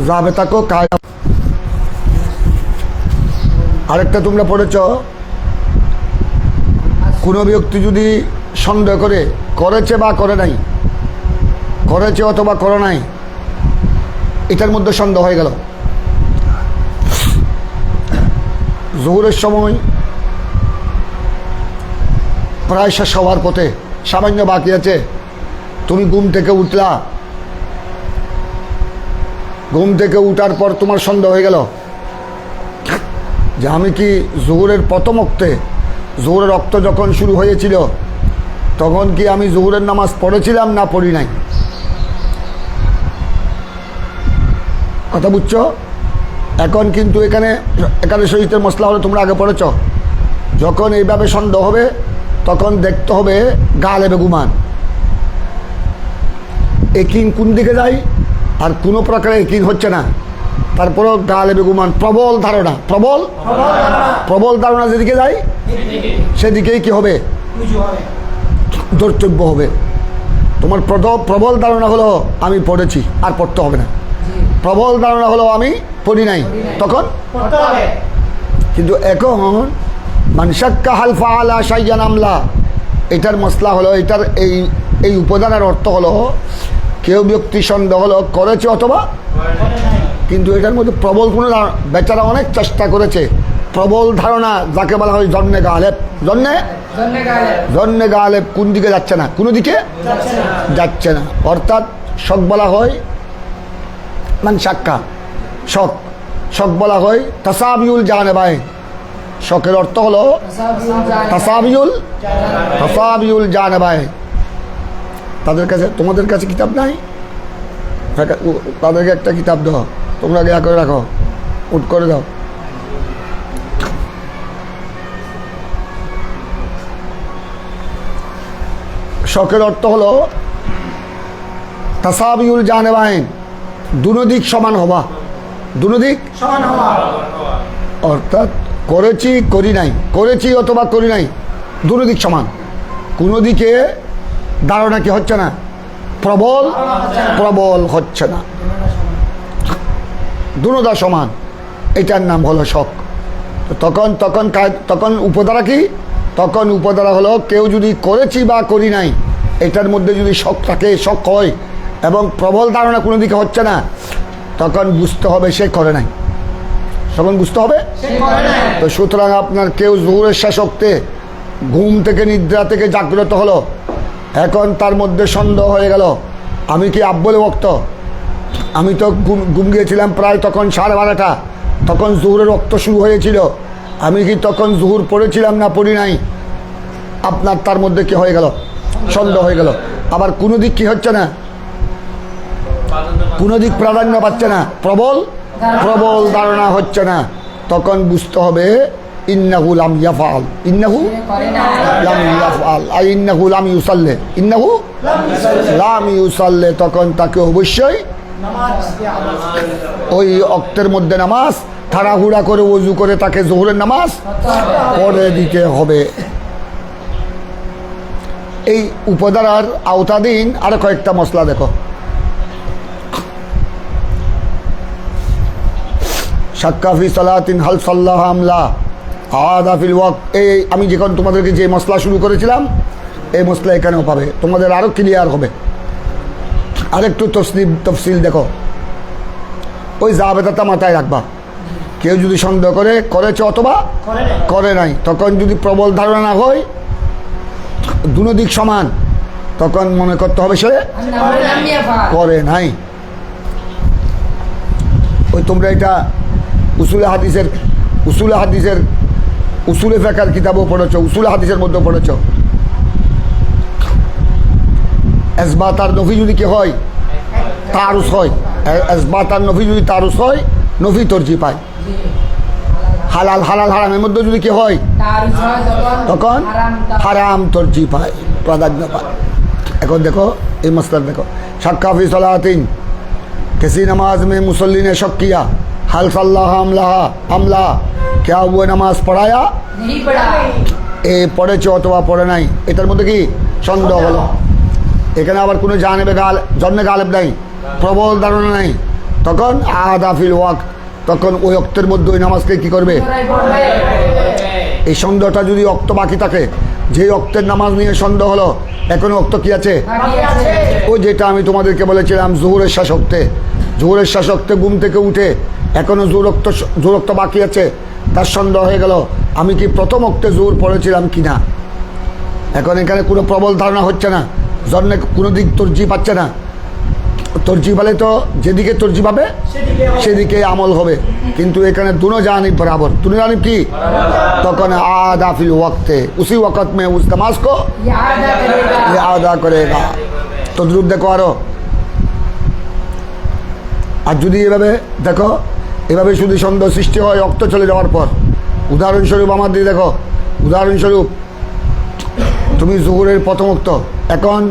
জাবেতাকো কায়া। আরেকটা তোমরা পড়েছ, কোনো ব্যক্তি যদি সন্দেহ করে করেছে বা করে নাই, করেছে অথবা করে নাই, এটার মধ্যে সন্দেহ হয়ে গেল। জোহরের সময় প্রায় শেষ হওয়ার পথে, সামান্য বাকি আছে, তুমি ঘুম থেকে উঠলা, ঘুম থেকে উঠার পর তোমার সন্দেহ হয়ে গেল যে আমি কি জোহরের প্রথম ওক্তে, জোহরের রক্ত যখন শুরু হয়েছিল তখন কি আমি জোহরের নামাজ পড়েছিলাম না পড়ি নাই। কথা বুঝছো? এখন কিন্তু এখানে শহীদের মশলা হলো, তোমরা আগে পড়েছ, যখন এইভাবে সন্দেহ হবে তখন দেখতে হবে গালেবে গুমান, একিন কোন দিকে যায়, আর কোনো প্রকারে একিন হচ্ছে না, তারপরও গালেবে গুমান, প্রবল ধারণা, প্রবল ধারণা যেদিকে যায় সেদিকেই কি হবে, ধর্তব্য হবে। তোমার প্রবল ধারণা হলো আমি পড়েছি, আর পড়তে হবে না। প্রবল ধারণা হলো আমি পড়ি নাই, তখন কিন্তু এখন মানসাক্কা হালফা আলা শাইয়ান আমলা, এটার মশলা হলো, এটার এই উপাদানের অর্থ হলো কেউ ব্যক্তি সন্দেহ হলো করেছে অথবা, কিন্তু এটার মধ্যে প্রবল কোনো বেচারা অনেক চেষ্টা করেছে, প্রবল ধারণা যাকে বলা হয় জন্নে গালেব, জন্নে গালেব কোন দিকে যাচ্ছে না, কোনো দিকে যাচ্ছে না, অর্থাৎ শক বলা হয় মানসাক্কা, শক বলা হয় তাসাবিউল জানেবাইন। শকের অর্থ হলো তাসাবিউল জানেবাইন। তাদের কাছে, তোমাদের কাছে কিতাব নাই, তাদেরকে একটা কিতাব দাও, তোমরা ইয়া করে রাখো, উঠ করে দাও। শকের অর্থ হলো তাসাবিউল জানেবাইন, দুদিক সমান হওয়া, দুদিক সমান হওয়া, অর্থাৎ করেছি করি নাই, করেছি অথবা করি নাই, দুদিক সমান, কোনো দিকে ধারণা কি হচ্ছে না, প্রবল হচ্ছে না, দুনোটা সমান, এটার নাম হলো শক। তখন উপধারা কি, তখন উপধারা হলো কেউ যদি করেছি বা করি নাই এটার মধ্যে যদি শক থাকে, শক হয় এবং প্রবল ধারণা কোনো দিকে হচ্ছে না, তখন বুঝতে হবে সে করে নাই, তখন বুঝতে হবে। তো সুতরাং আপনার কেউ জোহরের শেষ ওক্তে ঘুম থেকে, নিদ্রা থেকে জাগ্রত হলো, এখন তার মধ্যে সন্দেহ হয়ে গেল আমি কি আব্বলে ওক্ত, আমি তো ঘুম গিয়েছিলাম প্রায় তখন 12:30, তখন জোহরের ওক্ত শুরু হয়েছিল, আমি কি তখন জোহর পড়েছিলাম না পড়ি নাই, আপনার তার মধ্যে কি হয়ে গেল, সন্দেহ হয়ে গেল। আবার কোনো দিক কি হচ্ছে না, কোনো দিক প্রাধান্য পাচ্ছে না, প্রবল ধারণা হচ্ছে না, তখন বুঝতে হবে ইন্নাহু লাম ইয়াফআল, ইন্নাহু লাম ইয়াফআল, আর ইন্নাহু লাম ইউসাল্লি, ইন্নাহু লাম ইউসাল্লি, তখন তাকে অবশ্যই ওই ওক্তের মধ্যে নামাজ তাড়াহুড়া করে ওযু করে তাকে জোহরের নামাজ পড়ে দিতে হবে। এই উপধারার আওতাধীন আরো কয়েকটা মশলা দেখো। শাক্কাফি সালাতিন হাল সাল্লাহ আমলা আদাফিল ওয়াক্ত, এই আমি যখন তোমাদেরকে যে মশলা শুরু করেছিলাম এই মশলা এখানেও পাবে, তোমাদের আরো ক্লিয়ার হবে। আরেকটু তফসিল দেখো, ওই জাবেদাটা মাথায় রাখবা, কেউ যদি সন্দেহ করে করেছে অথবা করে নাই, তখন যদি প্রবল ধারণা না হয় দুদিক সমান, তখন মনে করতে হবে সে করে নাই। ওই তোমরা এটা উসুলে হাদিসের উসুলে ফিকহের কিতাবও পড়েছো, উসুলে হাদিসের মধ্যেও পড়েছো। ইসবাত আর নফি যদি কি হয়, তারুস হয়, ইসবাত আর নফি যদি তারুস হয়, নফি তরজি পায়। হালাল হারামের মধ্যে যদি কি হয়, তখন হারাম তরজি পায়, প্রাধান্য পায়। এখন দেখো এই মসলা দেখো, শাক্কাফি সালাতিন, किसी नमाज में मुसल्ली ने शक किया हल सल्लाह हमला, क्या वो नमाज पढ़ाया नहीं पढ़ा, এ পড়েছে অথবা পড়ে নাই, এটার মধ্যে কি সন্দেহ হলো। এখানে আবার কোনো জন্নে গালেব নাই, প্রবল ধারণা নাই, তখন আদা ফিল ওয়াক্ত, তখন ওই অক্তের মধ্যে ওই নামাজকে কি করবে? এই সন্দেহটা যদি অক্ত বাকি থাকে, যেই অক্তের নামাজ নিয়ে সন্দেহ হলো এখনো অক্ত কি আছে? ওই যেটা আমি তোমাদেরকে বলেছিলাম জোহরের শাসকতে, জোহরের শাসকতে ঘুম থেকে উঠে এখনো জোরক্ত বাকি আছে, তার সন্দেহ হয়ে গেল আমি কি প্রথম অক্তে জোর পড়েছিলাম কিনা। এখন এখানে কোনো প্রবল ধারণা হচ্ছে না, জন্মে কোনো দিক তর্জি পাচ্ছে না। তর্জি পালে তো যেদিকে তর্জি পাবে সেদিকে আমল হবে, কিন্তু এখানে দুনো জানিব বরাবর। দুনো জানিব কি? তখন আদা ফিল ওয়াক্তে, উসি ওয়াক্ত মে উস নমাজ কো ये আদা করেগা। তদ্রুপ দেখো আরো। আর যদি এভাবে দেখো, এভাবে শুধু সন্দেহ সৃষ্টি হয় অক্ত চলে যাওয়ার পর, উদাহরণস্বরূপ আমার দিয়ে দেখো, উদাহরণস্বরূপ তুমি জোহরের প্রথম অক্ত এখন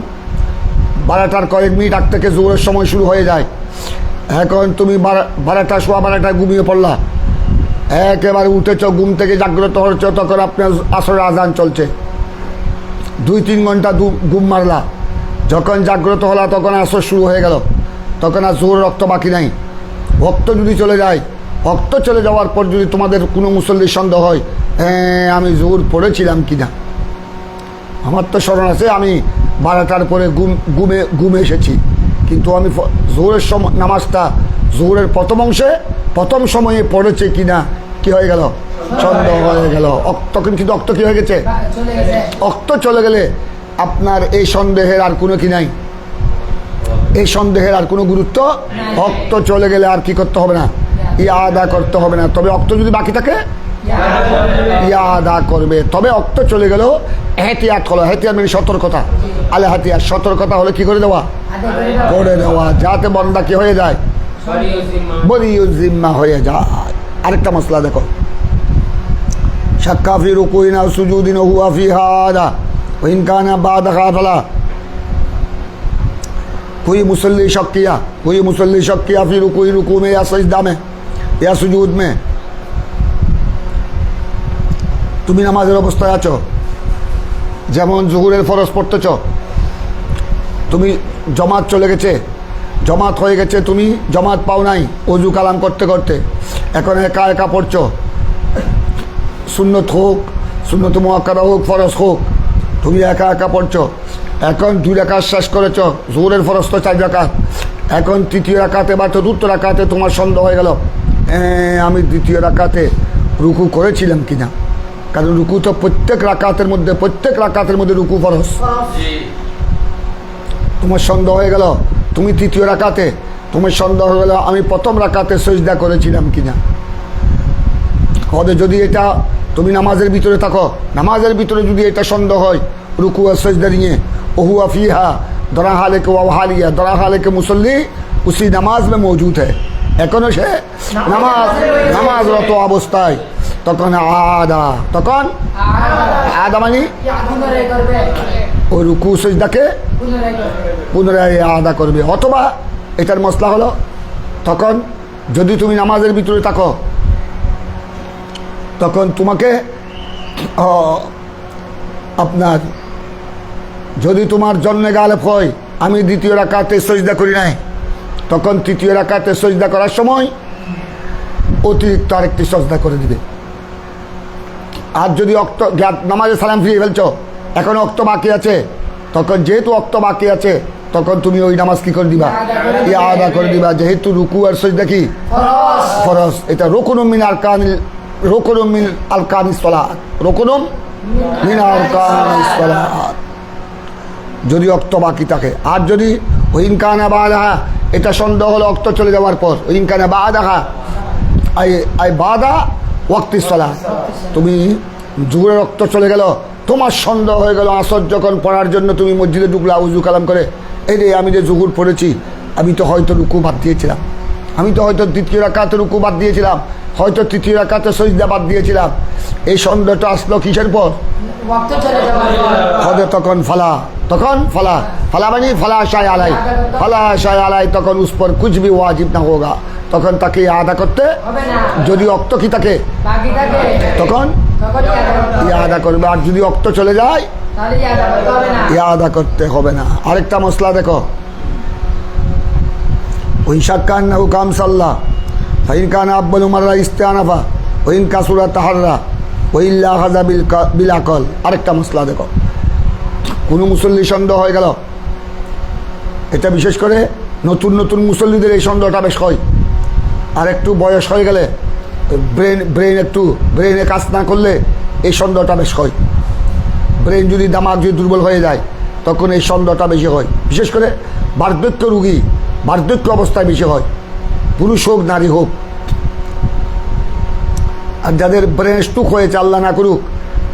12টার কয়েক মিনিট আগ থেকে জোহরের সময় শুরু হয়ে যায়। এখন তুমি 12টা সোয়া 12টায় ঘুমিয়ে পড়লা, একেবারে উঠেছ, ঘুম থেকে জাগ্রত হচ্ছ, তখন আপনার আসরের আজান চলছে, 2-3 ঘন্টা ঘুম মারলা, যখন জাগ্রত হলা তখন আসর শুরু হয়ে গেল, তখন আর জোহরের রক্ত বাকি নাই। ভক্ত যদি চলে যায়, ভক্ত চলে যাওয়ার পর যদি তোমাদের কোনো মুসল্লির সন্দেহ হয় আমি জোহর পড়েছিলাম কিনা, আমার তো স্মরণ আছে আমি 12টার পরে ঘুমে এসেছি, কিন্তু আমি জোহরের নামাজটা জোহরের প্রথম অংশে প্রথম সময়ে পড়েছে কিনা কি হয়ে গেল? সন্দেহ হয়ে গেল। তখন কিন্তু অক্ত কি হয়ে গেছে? অক্ত চলে গেলে আপনার এই সন্দেহের আর কোনো কি নাই, এই সন্দেহের আর কোনো গুরুত্ব। অক্ত চলে গেলে আর কি করতে হবে না, ইয়াদা করতে হবে না। তবে অক্ত যদি বাকি থাকে ইয়াদা করবে। তবে অক্ত চলে গেলেও এহতিয়াত হলো, এহতিয়াত মানে সতর্কতা, আলে হাতিয়াত, সতর্কতা হলে কি করে দেওয়া? করে দেওয়া, যাতে বন্দা কি হয়ে যায়? বরিউল জিম্মা হয়ে যায়। আরেকটা মশলা দেখো, শাক্কা ফি রুকুইন আও সুজুদিন হুয়া ফি হাদা ওয়া ইন কানা বাদা গাফলা। कोई मुसल्ली शक किया फिर रुकू में या सजदा में या सुजूद में, তুমি নামাজের অবস্থায় আছো, যেমন জোহরের ফরজ পড়তেছ, তুমি জমাত চলে গেছে, জমাত হয়ে গেছে, তুমি জমাত পাও নাই অজু কালাম করতে করতে, এখন একা একা পড়ছো, সুন্নত হোক, সুন্নত মুআক্কাদা হোক, ফরজ হোক, তুমি একা একা পড়ছো। এখন 2 রাকাত শেষ করেছ, জোহরের ফরজ তো 4 রাকাত, এখন তৃতীয় রাকাতে বা চতুর্থ রাকাতে তোমার সন্দেহ হয়ে গেল আমি দ্বিতীয় রাকাতে রুকু করেছিলাম কিনা, কারণ রুকু তো প্রত্যেক রাকাতের মধ্যে রুকু ফরজ। তোমার সন্দেহ হয়ে গেল তুমি তৃতীয় রাকাতে, তোমার সন্দেহ হয়ে গেল আমি প্রথম রাকাতে সিজদা করেছিলাম কিনা। যদি এটা তুমি নামাজের ভিতরে থাকো, নামাজের ভিতরে যদি এটা সন্দেহ হয় रुकू और सजदा निये ओहुआ फीहा दरा हाले के वाहालिया, दरा हाले के मुसल्ली उसी नमाज में मौजूद है, एखोनो से नामाजरत अवस्थाय, तखन आदा, तखन आदा मानी ओ रुकू सजदाके पुनराय आदा करबे। अथवा एटार मसला हलो तखन यदि तुमी नामाजेर भितरे थाको तखन तुम्हें আপনার যদি তোমার জন্মে গালেব হয় আমি দ্বিতীয় রাকাতে সিজদা করি নাই, তখন তৃতীয় রাকাতে সিজদা করার সময় অতিরিক্ত আরেকটি সিজদা করে দিবে। আর যদি অক্ত নামাজে সালাম ফিরিয়ে ফেলছো, এখন অক্ত বাকি আছে, তখন যেহেতু অক্ত বাকি আছে তখন তুমি ওই নামাজ কি করে দিবা? আদা করে দিবা, যেহেতু রুকু আর সিজদা কি ফরজ। এটা রুকুনুম মিন আরকানিস সালাত, রুকুনুম মিন আরকানিস সালাত, যদি অক্ত বাকি থাকে। আর যদি ওইনকানা বাদাহা, এটা সন্দেহ হলো অক্ত চলে যাওয়ার পর, ওইনকানা বাদাহা আই বাদা ওয়াক্তি সালাত, তুমি জোহরের অক্ত চলে গেল, তোমার সন্দেহ হয়ে গেল আসর যখন পড়ার জন্য তুমি মসজিদে ঢুকলা উজু কালাম করে, এই রে আমি যে জোহর পড়েছি, আমি তো হয়তো রুকু বাদ দিয়েছিলাম, আমি তো হয়তো দ্বিতীয় রাকাতে রুকু বাদ দিয়েছিলাম, হয়তো তৃতীয় রাকাতে সিজদা বাদ দিয়েছিলাম। এই সন্দেহটা আসলো কিসের পর? তখন ফালা মানে ফালা শায় আলাই, তখন উস পর কুছ ভি ওয়াজিব না হোগা, তখন তাকে আদা করতে, যদি অক্ত কি থাকে তখন আদা করবে। আর যদি অক্ত চলে যায় আদা করতে হবে না। আরেকটা মশলা দেখো, ওই শাক্কান না কাম সাল্লাহ ফাইন কান আব্বাল উমাররা ইস্তেআনাফা ওইন কাসুরা তাহাররা ওইল্লা হাজা বিল আকল। আরেকটা মশলা দেখো, কোনো মুসল্লি সন্দেহ হয়ে গেল, এটা বিশেষ করে নতুন নতুন মুসল্লিদের এই সন্দেহটা বেশ হয়। আর একটু বয়স হয়ে গেলে ব্রেনে কাজ না করলে এই সন্দেহটা বেশ হয়। ব্রেন যদি দামাগ যদি দুর্বল হয়ে যায় তখন এই সন্দেহটা বেশি হয়। বিশেষ করে বার্ধক্য রোগী, বার্ধক্য অবস্থায় বেশি হয়, পুরুষ হোক নারী হোক। আর যাদের ব্রেন স্ট্রোক হয়েছে, আল্লাহ না করুক,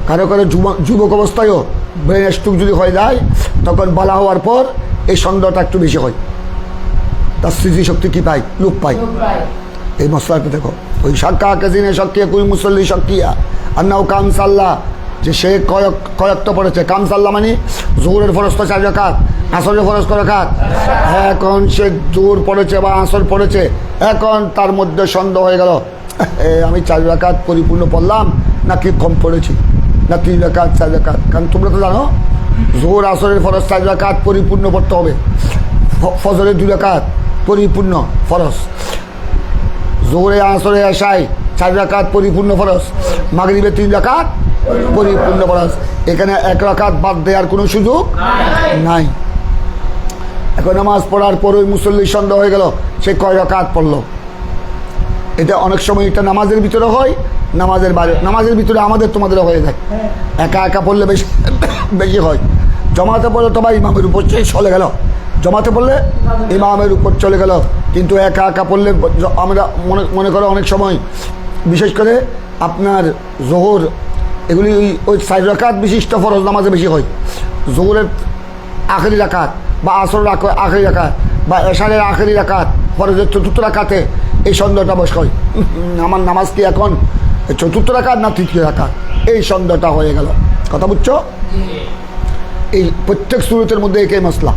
কারো কারো যুবক অবস্থায়ও ব্রেন স্ট্রোক যদি হয়ে যায় তখন বালা হওয়ার পর এই সন্দেহটা একটু বেশি হয়, তার স্মৃতিশক্তি কী পায়, লোপ পায়। এই মশলাটা দেখো, ওই সাক্কা কাজিনে সক্কিয়া কুল মুসল্লি সক্কিয়া আন্নাও কাম সাল্লাহ, যে সে কয়েকটা পড়েছে। কাম সাল্লাহ মানে জোহরের ফরজ তো 4 রাকাত, আসরের ফরজ কয় রাকাত। এখন সে জোহর পড়েছে বা আসর পড়েছে, এখন তার মধ্যে সন্দেহ হয়ে গেল, আমি 4 রাকাত পরিপূর্ণ পড়লাম নাকি কম পড়েছি, না 3 রাকাত 4 রাকাত। কারণ তোমরা তো জানো জোহর আসরের ফরজ 4 রাকাত পরিপূর্ণ পড়তে হবে, ফজরের 2 রাকাত পরিপূর্ণ ফরজ, জোহরে আসরে আশায় 4 রাকাত পরিপূর্ণ ফরজ, মাগরিবে 3 রাকাত পরিপূর্ণ ফরজ। এখানে 1 রাকাত বাদ দেওয়ার কোনো সুযোগ নাই। এখন নামাজ পড়ার পর ওই মুসল্লির সন্দেহ হয়ে গেল সে কয় রাকাত পড়লো। এটা অনেক সময় এটা নামাজের ভিতরে হয়, নামাজের বাইরে, নামাজের ভিতরে আমাদের তোমাদেরও হয়ে যায়। একা একা পড়লে বেশি বেশি হয়, জমাতে পড়লে তো ভাই ইমামের উপর চলে গেল, জমাতে পড়লে ইমামের উপর চলে গেল। কিন্তু একা একা পড়লে আমরা মনে করো অনেক সময় বিশেষ করে আপনার জোহর এগুলি ওই 4 রাকাত বিশিষ্ট ফরজ নামাজে বেশি হয়। জোহরের আখেরি রাকাত বা আসরের আখেরি রাকাত বা এশারের আখেরি রাকাত, ফরজের 4র্থ রাকাতে এই সন্দেহটা বস হয়, আমার নামাজ কি এখন 4র্থ রাকাত না 3য় রাকাত, এই সন্দেহটা হয়ে গেল। কথা বুঝছো? এই প্রত্যেক সুরতের মধ্যে একই মশলা।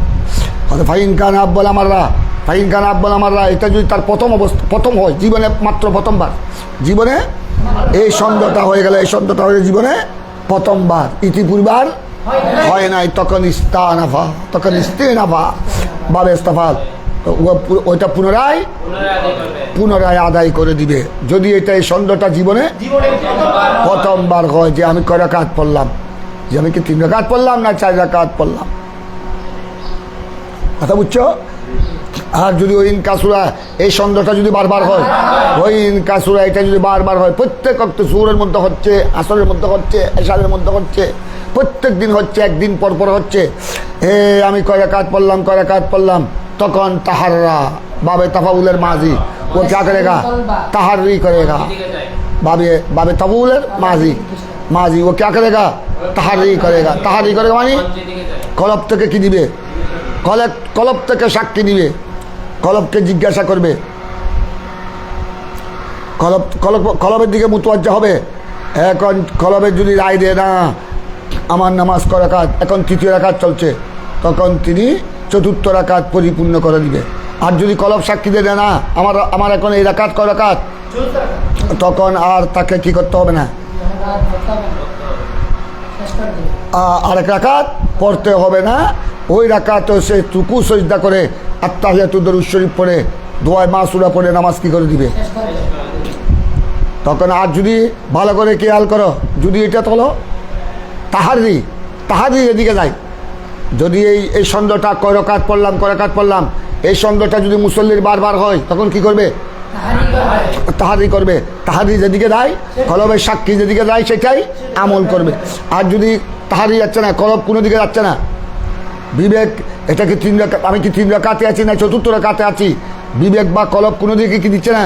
ফাইন খান আব্বাল আমাররা, ফাইন খান আব্বাল আমাররা, এটা যদি তার প্রথম হয় জীবনে, মাত্র প্রথমবার জীবনে এই সন্দেহটা হয়ে গেল, এই সন্দেহটা হয়ে জীবনে প্রথমবার, ইতিপূর্বার হয় নাই, তখন ইস্তানাফা, তখন ইস্তেনাফা বাবে ইস্তাফাল, ওইটা পুনরায় আদায় করে দিবে। যদি এটা এই সন্দেহটা জীবনে প্রথমবার হয় যে আমি কয় রাকাত পড়লাম, যে আমি কি 3 রাকাত পড়লাম না 4 রাকাত পড়লাম। কথা বুঝছো? আর যদি ওই ইনকাসুরা এই সন্দেহটা যদি বারবার হয়, ওই ইনকাসুরা এটা যদি বারবার হয়, প্রত্যেক অক্ত জোহরের মধ্যে হচ্ছে, আসরের মধ্যে হচ্ছে, এশারের মধ্যে হচ্ছে, প্রত্যেক দিন হচ্ছে, একদিন পর পর হচ্ছে, আমি কয় রাকাত পড়লাম, তখন তাহাররা বাবে তাফাউলের মাঝি ও ক্যা করেগা, তাহারি করেগা, বাবে তাফাউলের মাঝি ও ক্যা করেগা, তাহারি করেগা মানে কলব থেকে কি দিবে, কলব থেকে সাক্ষী দিবে, কলবকে জিজ্ঞাসা করবে, কলবের দিকে মুতওয়াজ্জা হবে। এখন কলবের যদি রায় দেয় না আমার নামাজ কয় রাকাত, এখন 3য় রাকাত চলছে, তখন তিনি 4র্থ রাকাত পরিপূর্ণ করে দিবে। আর যদি কলব সাক্ষী দেয় না আমার এখন এই রাকাত কয় রাকাত, তখন আর তাকে কি করতে হবে না, আর 1 রাকাত পড়তে হবে না। ওই রাকাত সে রুকু সিজদা করে আত্তাহিয়াতু দরুদ শরীফ পড়ে দোয়া মাসুরা পড়ে নামাজ কি করে দিবে তখন। আর যদি ভালো করে খেয়াল করো, যদি এটা হলো তাহারি এদিকে যায়, যদি এই সন্দেহটা কয় রাকাত পড়লাম এই সন্দেহটা যদি মুসল্লির বারবার হয়, তখন কি করবে, তাহারি করবে। তাহারি যেদিকে যায়, কলবের সাক্ষী যেদিকে যায় সেটাই আমল করবে। আর যদি তাহারি যাচ্ছে না, কলব কোনো দিকে যাচ্ছে না, বিবেক এটা কি 3 রাকাত, আমি কি 3 রাকাতে আছি না 4র্থ রাকাতে আছি, বিবেক বা কলব কোনো দিকে কি দিচ্ছে না,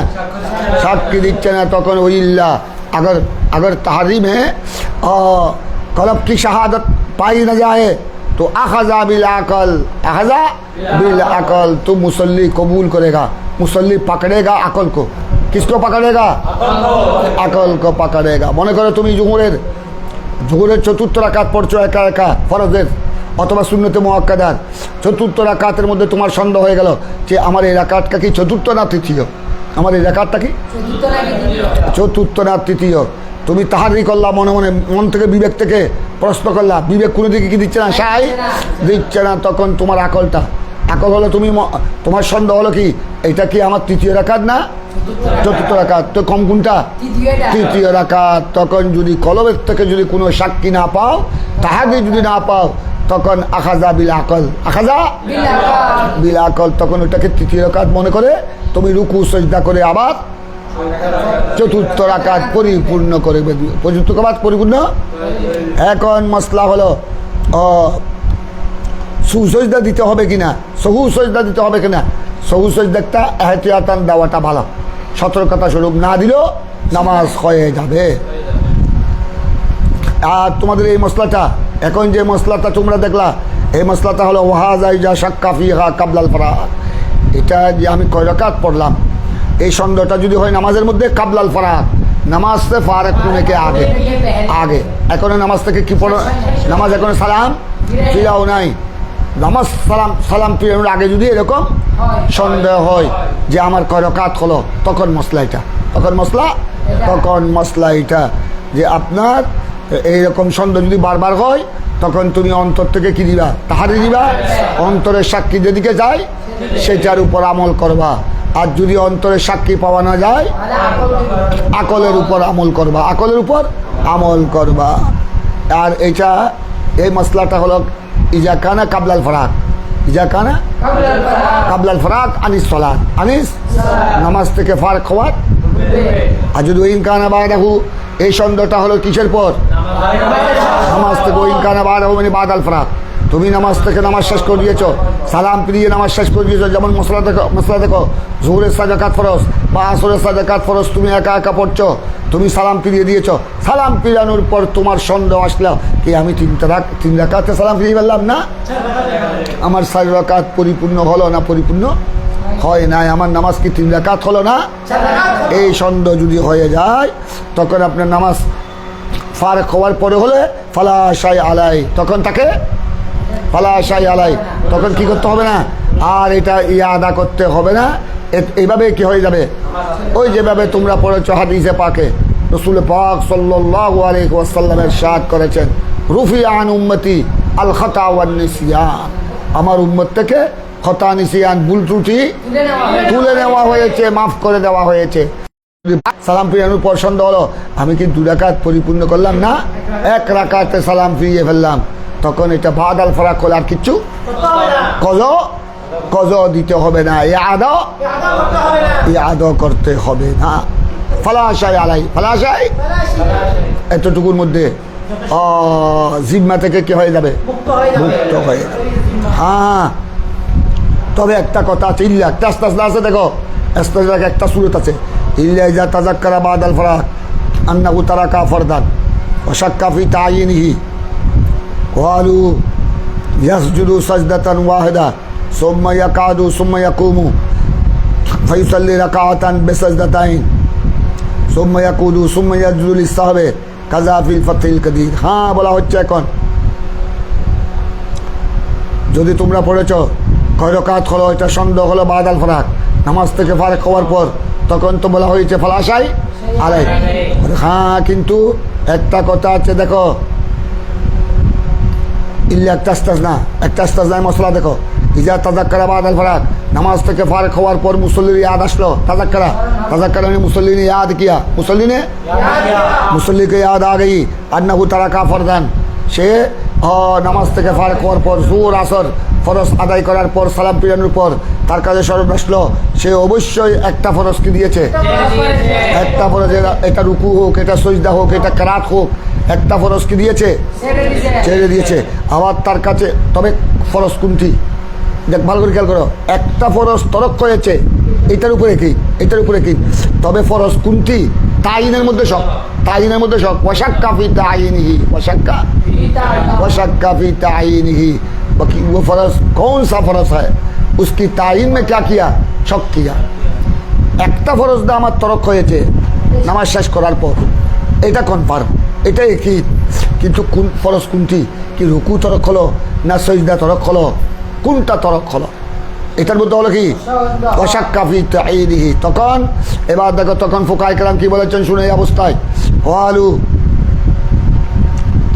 সাক্ষী দিচ্ছে না, তখন ওইল্লা अगर तहरीम है और कलब की शहादत पाई न जाए तो अखज़ा बिल अकल, तो मुसल्ली कबूल करेगा, मुसल्ली पकड़ेगा अकल को। किसको पकड़ेगा, अकल को पकड़ेगा। मने करो तुम जोहरेर 4র্থ রাকাত পড়ছো একা একা ফরজের অথবা সুন্নতে মুআক্কাদার, 4র্থ রাকাতের মধ্যে তোমার সন্দেহ হয়ে গেল যে আমার এই রাকাতটা কি 4র্থ না 3য়, আমার এই রাকাতটা কি 4র্থ না 3য়। তুমি তাহারি করলা, মন থেকে বিবেক থেকে প্রশ্ন করলা, বিবেক কোনো দিকে কি দিচ্ছে না, সাই দিচ্ছে না, তখন তোমার আকলটা আকল হলো তুমি তোমার সন্দেহ হলো কি এটা কি আমার তৃতীয় রাকাত না চতুর্থ রাকাত, তো কম কোনটা তৃতীয় রাকাত। তখন যদি কলবের থেকে যদি কোনো সাক্ষী না পাও, তাহাকে যদি না পাও, তখন আখাজা বিল আকল, আখাজা বিল আকল, তখন ওটাকে তৃতীয় রাকাত মনে করে তুমি রুকু সজদা করে আবার চতুর্থ রাকাত পরিপূর্ণ করে চতুর্থ রাকাত পরিপূর্ণ। এখন মশলা হলো সুসজদা দিতে হবে কিনা, সহু সজদা দিতে হবে কিনা। সহু সজদাটা এহতিয়াতান দেওয়াটা ভালো, সতর্কতা স্বরূপ না দিলেও নামাজ হয়ে যাবে। আর তোমাদের এই মশলাটা, এখন যে মশলাটা তোমরা দেখলা, এই মশলাটা হলো ওয়াহাজাইজা শাক্কা ফিহা কাবলাল ফারাগ। এটা যে আমি কয় রাকাত পড়লাম, এই সন্দেহটা যদি হয় নামাজের মধ্যে কাবলাল ফারাগ, নামাজ সে ফারাক কুনেকে আগে আগে, এখনো নামাজ থেকে কি পড়ো, নামাজ এখনো সালাম ফিরাও নাই, নামাজ সালাম ফিরানোর আগে যদি এরকম সন্দেহ হয় যে আমার কয় রাকাত হলো, তখন মশলা এটা, তখন মশলা এটা যে আপনার এইরকম সন্দেহ যদি বারবার হয়, তখন তুমি অন্তর থেকে কি দিবা, তাহারি দিবা, অন্তরের সাক্ষী যেদিকে যায় সেটার উপর আমল করবা। আর যদি অন্তরের সাক্ষী পাওয়া না যায়, আকলের উপর আমল করবা, আকলের উপর আমল করবা। আর এটা এই মশলাটা হলো ইজা কানা কাবলাল ফারাক, ইজা কানা কাবলাল ফারাক আনিস সালাত, আনিস নামাজ থেকে ফারাক হওয়ার। আর যদি ওইন কানা বাদাহু, এই সন্দেহটা হলো কিসের পর, নামাজ থেকে, ওইন কানা বাদাহু মানে বাদাল ফারাক, তুমি নামাজ থেকে নামাজ শেষ করে দিয়েছ, সালাম ফিরিয়ে নামাজ শেষ করে দিয়েছ। যেমন মশলা দেখো জোহরের সাজাকাত ফরজ বা আসরের সাজাকাত ফরজ, তুমি একা একা পড়ছো, তুমি সালাম ফিরিয়ে দিয়েছ, সালাম ফিরানোর পর তোমার সন্দেহ আসলো কি আমি তিন রাকাতে সালাম ফিরিয়ে ফেললাম না, আমার 4 রাকাত পরিপূর্ণ হলো না, পরিপূর্ণ হয় নাই, আমার নামাজ কি 3 রাকাত হলো না। এই সন্দেহ যদি হয়ে যায়, তখন আপনার নামাজ ফারাক হওয়ার পরে হলে ফালা শাই আলাই, তখন তাকে ফালা শাই আলাই, তখন কি করতে হবে না, আর এটা আদা করতে হবে না। এইভাবে কি হয়ে যাবে, ওই যেভাবে তোমরা পড়েছো হাদিসে পাকে, রাসূল পাক সাল্লাল্লাহু আলাইহি ওয়াসাল্লাম ইরশাদ করেছেন, রুফিআ আন উম্মতি আল খাতা ওয়ান নিসিয়ান, আমার উম্মত থেকে খতা নিসিয়ান ভুল ত্রুটি তুলে নেওয়া হয়েছে, মাফ করে দেওয়া হয়েছে। সালাম ফিরানোর পর সন্দেহ হলো আমি কি 2 রাকাত পরিপূর্ণ করলাম না, 1 রাকাতে সালাম ফিরিয়ে ফেললাম, তখন এটা বাদাল ফারাক হলে আর কিচ্ছু কজো দিতে হবে না, আদা করতে হবে না। ফালাশাই আলাই, ফালাশাই এতটুকুর মধ্যে জিম্মা থেকে কি হয়ে যাবে, মুক্ত হয়ে যাবে। হ্যাঁ, তবে একটা কথা আছে, ইল্লা একটা আস্তে আছে, দেখো আস্তে একটা সুরত আছে, ইল্লা ইজা তাযাক্কারা বাদাল ফারাক আন্নাহু তারাকা ফারদান ওয়া শাক্কা ফি তা'য়িনিহি ক্বালু ইয়াসজুদু সাজদাতান ওয়াহিদা সুম্মা ইয়াকাদু সুম্মা ইয়াকুমু ফায়ুসাল্লি রাকাআতান বিসাজদাতাইন সুম্মা ইয়াকুদু সুম্মা ইয়াসজুদু লিস-সাহবি কাযা ফিল ফাতহিল কাদির। হ্যাঁ, বলা হচ্ছে এখন যদি তোমরা পড়েছ কয় রাকাত হলো, এটা সন্দেহ হলো বাদাল ফারাক, নামাজ থেকে ফারাক হওয়ার পর, তখন তো বলা হয়েছে ফালাশাই আলাই। হ্যাঁ, কিন্তু একটা কথা আছে, দেখো ইল্লা একটা আস্তাজ নাই মশলা, দেখো ইজা তাযাক্কারা বাদাল ফারাক, নামাজ থেকে ফারাক হওয়ার পর মুসল্লির ইয়াদ আসলো, তাযাক্কারা মানে মুসল্লি ने याद किया, মুসল্লি কে याद आ गई अन्नहु तारका फरदान, সে নামাজ থেকে ফারাক হওয়ার পর জোহর আসর ফরজ আদায় করার পর সালাম ফিরানোর পর তার কাছে স্মরণ আসলো, সে অবশ্যই একটা ফরজ কি দিয়েছে, একটা ফরজ, এটা রুকু হোক, এটা সজদা হোক, এটা কেরাত হোক, একটা ফরজ কি দিয়েছে, ছেড়ে দিয়েছে। আবার তার কাছে তবে ফরজ কোনটি, দেখ ভালো করে খেয়াল করো, একটা ফরজ তরক হয়েছে, এটার উপরে কি, তবে ফরজ কোনটি, তাইনের মধ্যে শক, ওয়াশাক্কা ফি তাইনিহি, वशक्का फी तायीनिही, बाकी वो फ़र्ज़ कौन सा फ़र्ज़ है, उसकी तायीन में क्या किया, शक किया। একটা ফরজ দা আমার তরক হয়েছে নামাজ শেষ করার পর, এটা কনফার্ম, এটা একই, কিন্তু কোন ফরজ কোনটি, কি রুকু তরক হলো না সজদা তরক হলো, কোনটা তরক হলো, এটার মধ্যে হলো কি ওয়াশাক্কা ফি তাইনিহি। তখন এবার দেখো, তখন ফুকায়ে কেরাম কি বলেছেন শুনে এই অবস্থায়, ওয়ালু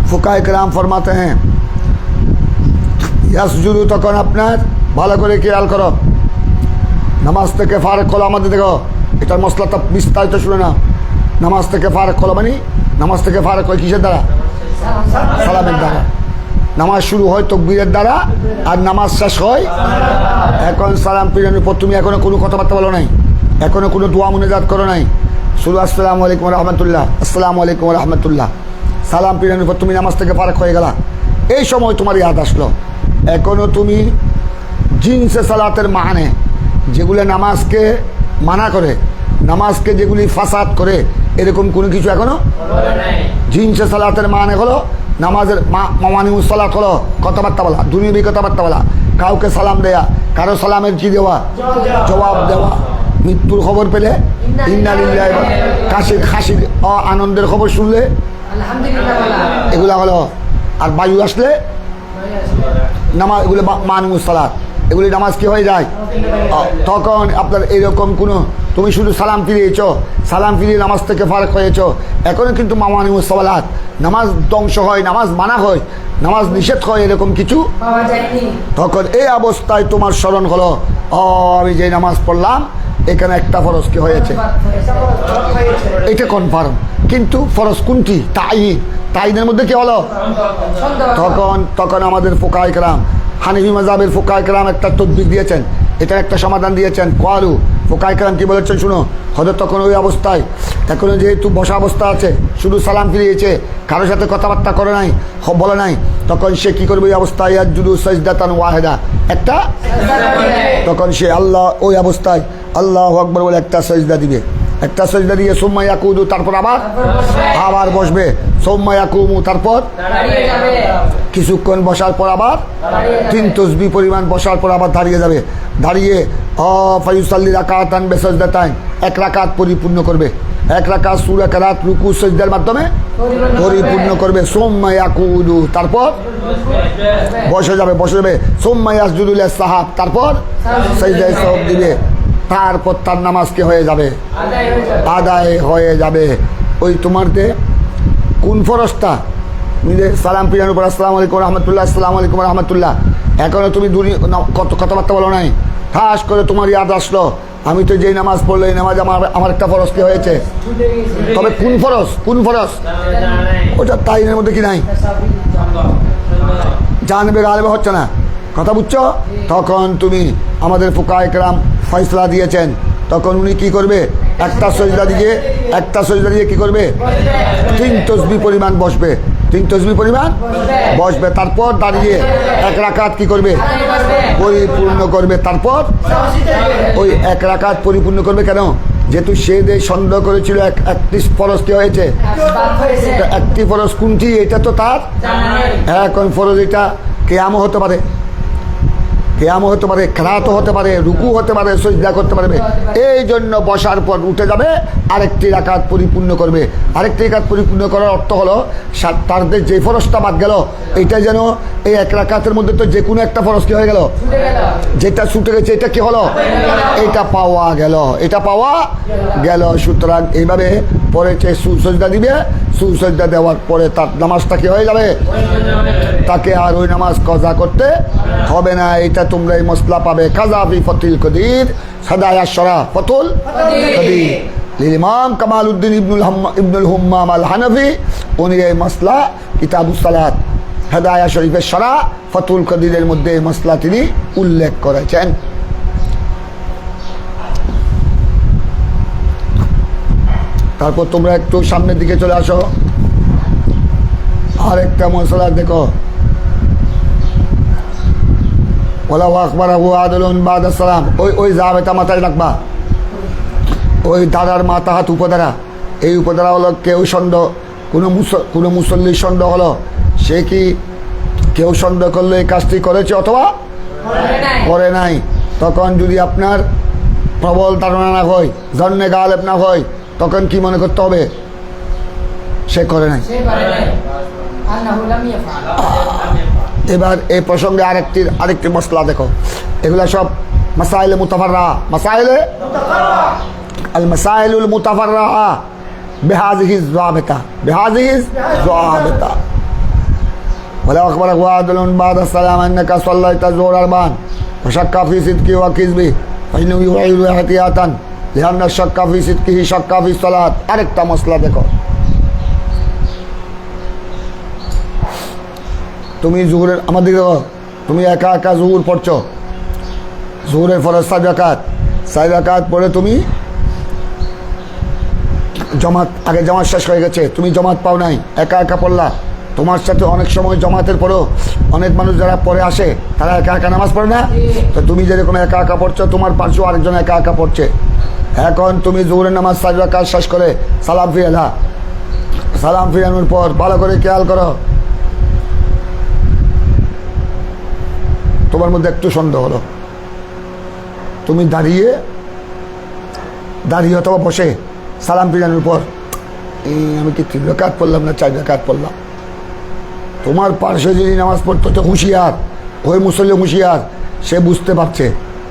ফুকায়ে কেরাম ফরমাতে হ্যাঁ ইয়াসজুদু, তখন আপনার ভালো করে খেয়াল করো। নামাজ থেকে ফারেক হলো আমাদের, দেখো এটার মশলাটা বিস্তারিত শুনে না। নামাজ থেকে ফারেক হলো মানে নামাজ থেকে ফারেক হয় কিসের দ্বারা? সালামের দ্বারা। নামাজ শুরু হয় তাকবীরের দ্বারা আর নামাজ শেষ হয়। এখন সালাম ফিরানোর পর তুমি এখনো কোনো কথাবার্তা বলো নাই, এখনো কোনো দোয়া মুনাজাত করো নাই। শুরু আসসালামু আলাইকুম রহমতুল্লাহ, আসসালামু আলাইকুম রহমতুল্লাহ। সালাম ফিরানোর পর তুমি নামাজ থেকে ফারেক হয়ে গেলা। এই সময় তোমার ইয়াদ আসলো এখনো তুমি জিনসে সালাতের মানে যেগুলো নামাজকে মানা করে, নামাজকে যেগুলি ফাসাদ করে, এরকম কোনো কিছু এখনো জিনসে সালাতের মানে হলো নামাজের মামানিমুস সালাত হলো কথাবার্তা বলা, দুনিয়াবি কথাবার্তা বলা, কাউকে সালাম দেয়া, কারো সালামের কি দেওয়া, জবাব দেওয়া, মৃত্যুর খবর পেলে ইন্না লিল্লাহি, হাসির আনন্দের খবর শুনলে এগুলা হলো। আর বায়ু আসলে নামাজ, এগুলো মানিমুস সালাত, এগুলি নামাজ কি হয়ে যায়। তখন আপনার এরকম কোনো, তুমি শুধু সালাম ফিরিয়েছ, সালাম ফিরিয়ে নামাজ থেকে ফারেক হয়েছ, এখনও কিন্তু মামানিমুস সালাত, নামাজ ধ্বংস হয়, নামাজ মানা হয়, নামাজ নিষেধ হয়, এরকম কিছু তখন এই অবস্থায় তোমার স্মরণ হলো আমি যে নামাজ পড়লাম এখানে একটা ফরজ কি হয়েছে, এটা কনফার্ম। কিন্তু ফরজ কোনটি? তাইনের মধ্যে কি হলো? তখন আমাদের ফুকাহায়ে কেরাম, হানিফি মাযহাবের ফুকাহায়ে কেরাম একটা তদবির দিয়েছেন, এটার একটা সমাধান দিয়েছেন। কালু ফুকাহায়ে কেরাম কি বলেছেন শুনো। হয়তো তখন ওই অবস্থায়, এখনো যেহেতু বসা অবস্থা আছে, শুধু সালাম ফিরিয়েছে, কারোর সাথে কথাবার্তা করে নাই, বলে নাই, তখন সে কি করবে ওই অবস্থায়? ইয়াজুদু সাজদাতান ওয়াহিদা, একটা, তখন সে আল্লাহ ওই অবস্থায় আল্লাহু আকবার বলে একটা সাজদা দিবে, একটা সাজদা দিয়ে সুম্মা ইয়াকুদু, তারপর আবার বসবে, সুম্মা ইয়াকুমু, তারপর কিছুক্ষণ বসার পর আবার 3 তাসবিহ পরিমাণ বসার পর আবার দাঁড়িয়ে যাবে, দাঁড়িয়ে ফায়ুসাল্লি রাকাতান বিসাজদাতাইন, 1 রাকাত পরিপূর্ণ করবে, 1 রাকাত সূরা কিরাত রুকু সাজদার মাধ্যমে পরিপূর্ণ করবে। সুম্মা ইয়াকুদু, তারপর বসে যাবে, সুম্মা ইয়াসজুদু লিস-সাহাব, তারপর সাজদায় সাহাব দিবে, তারপর তার নামাজ কি হয়ে যাবে? আদায় হয়ে যাবে। ওই তোমারতে কোন ফরজটা সালাম ফিরানোর পর আসসালামু আলাইকুম রহমতুল্লাহ, আসসালামু আলাইকুম রহমতুল্লাহ, এখনো তুমি কথাবার্তা বলো নাই, ঠাস করে তোমার ইয়াদ আসলো আমি তো যেই নামাজ পড়লো এই নামাজ আমার একটা ফরজ কি হয়েছে। তবে কোন ফরজ ওটা তাইনের মধ্যে কি নাই, জানবে গালেবে হচ্ছে না, কথা বুঝছো। তখন তুমি আমাদের ফুকাহায়ে কেরাম ফয়সালা দিয়েছেন, তখন উনি কি করবে? একটা সজদা দিয়ে কি করবে? 3 তাসবিহ পরিমাণ বসবে, 3 তাসবিহ পরিমাণ বসবে, তারপর দাঁড়িয়ে 1 রাকাত কি করবে? পরিপূর্ণ করবে। তারপর ওই 1 রাকাত পরিপূর্ণ করবে কেন? যেহেতু সে যে সন্দেহ করেছিল 1টি ফরজ কি হয়েছে, 1টি ফরজ কোনটি এটা তো তার এখন ফরজ, এটা কিয়ামও হতে পারে, কেরাতও হতে পারে, রুকু হতে পারে, সিজদা করতে পারবে। এই জন্য বসার পর উঠে যাবে, আরেকটি রাকাত পরিপূর্ণ করবে। আরেকটি রাকাত পরিপূর্ণ করার অর্থ হলো তাদের যে ফরজটা বাদ গেল, এটা যেন এই 1 রাকাতের মধ্যে তো যে কোনো একটা ফরজ কি হয়ে গেল, যেটা ছুটে গেছে, এটা কি হলো? এটা পাওয়া গেল। সুতরাং এইভাবে পরে সুজদা দিবে, সুজদা দেওয়ার পরে তার নামাজটা কি হয়ে যাবে, তাকে আর ওই নামাজ কজা করতে হবে না। এটা তোমরা এই মসলা পাবে কাজা ফি ফতুল কদির, সাদায়া শরা ফতুল কদির, ইমাম কামালউদ্দিন ইবনুল হুম্মাম আল হানাফি, উনি এই মসলা কিতাবুস সালাত হেদায়া শরীফের শরা ফতুল কদিরের মধ্যে এই মসলা তিনি উল্লেখ করেছেন। তারপর তোমরা একটু সামনের দিকে চলে আসো, আর একটা মশলা দেখো, ওয়ালাহু আকবার ওয়া আদলুন বাদা সালাম, ওই জাবেতা মাথায় রাখবা, ওই দাদার মাথা হাত উপদারা, এই উপদারা হলো কেউ সন্দেহ, কোনো মুসল্লির সন্দেহ হলো, সে কি কেউ সন্দেহ করলে এই কাজটি করেছে অথবা করে নাই, তখন যদি আপনার প্রবল ধারণা না হয়, জন্মে গালেব না হয়, তখন কি মনে করতে হবে? সে করে নাই। এবার এই প্রসঙ্গে আরেকটি মসলা দেখো, এগুলা সব মাসাইলে মুতাফাররা, আল মাসাইলুল মুতাফাররা বিহাযিহি যাবিতা, ওয়ালা আকবার ওয়া আদলুন বাদা সালাম আন্নাকা সাল্লাইতা যুহর আরবান, وشك في صدقه وكذبه فإنه يعيد احتياطا لأن الشك في صدقه شك في الصلاة আরেকটা মশলা দেখো তুমি জোহরের আমাদের দেখো তুমি একা একা জোহর পড়ছো জোহরের ফরজ 4 রাকাত পড়ে তুমি জমাত আগে জামাত শেষ হয়ে গেছে তুমি জমাত পাও নাই একা একা পড়লা তোমার সাথে অনেক সময় জমাতের পরেও অনেক মানুষ যারা পরে আসে তারা একা একা নামাজ পড়ে না তো তুমি যেরকম একা একা পড়ছো তোমার পাশেও আরেকজন একা একা পড়ছে এখন তুমি জোহরের নামাজ 4 রাকাত শেষ করে সালাম ফিরালা সালাম ফিরানোর পর ভালো করে খেয়াল করো তোমার মধ্যে একটু সন্দেহ হলো তুমি দাঁড়িয়ে অথবা বসে সালাম ফিরানোর পর আমি কি 3 রাকাত পড়লাম না 4 রাকাত পড়লাম তোমার পাশে যিনি নামাজ পড়তো তো হুঁশিয়ার ওই মুসল্লি হুঁশিয়ার সে বুঝতে পারছে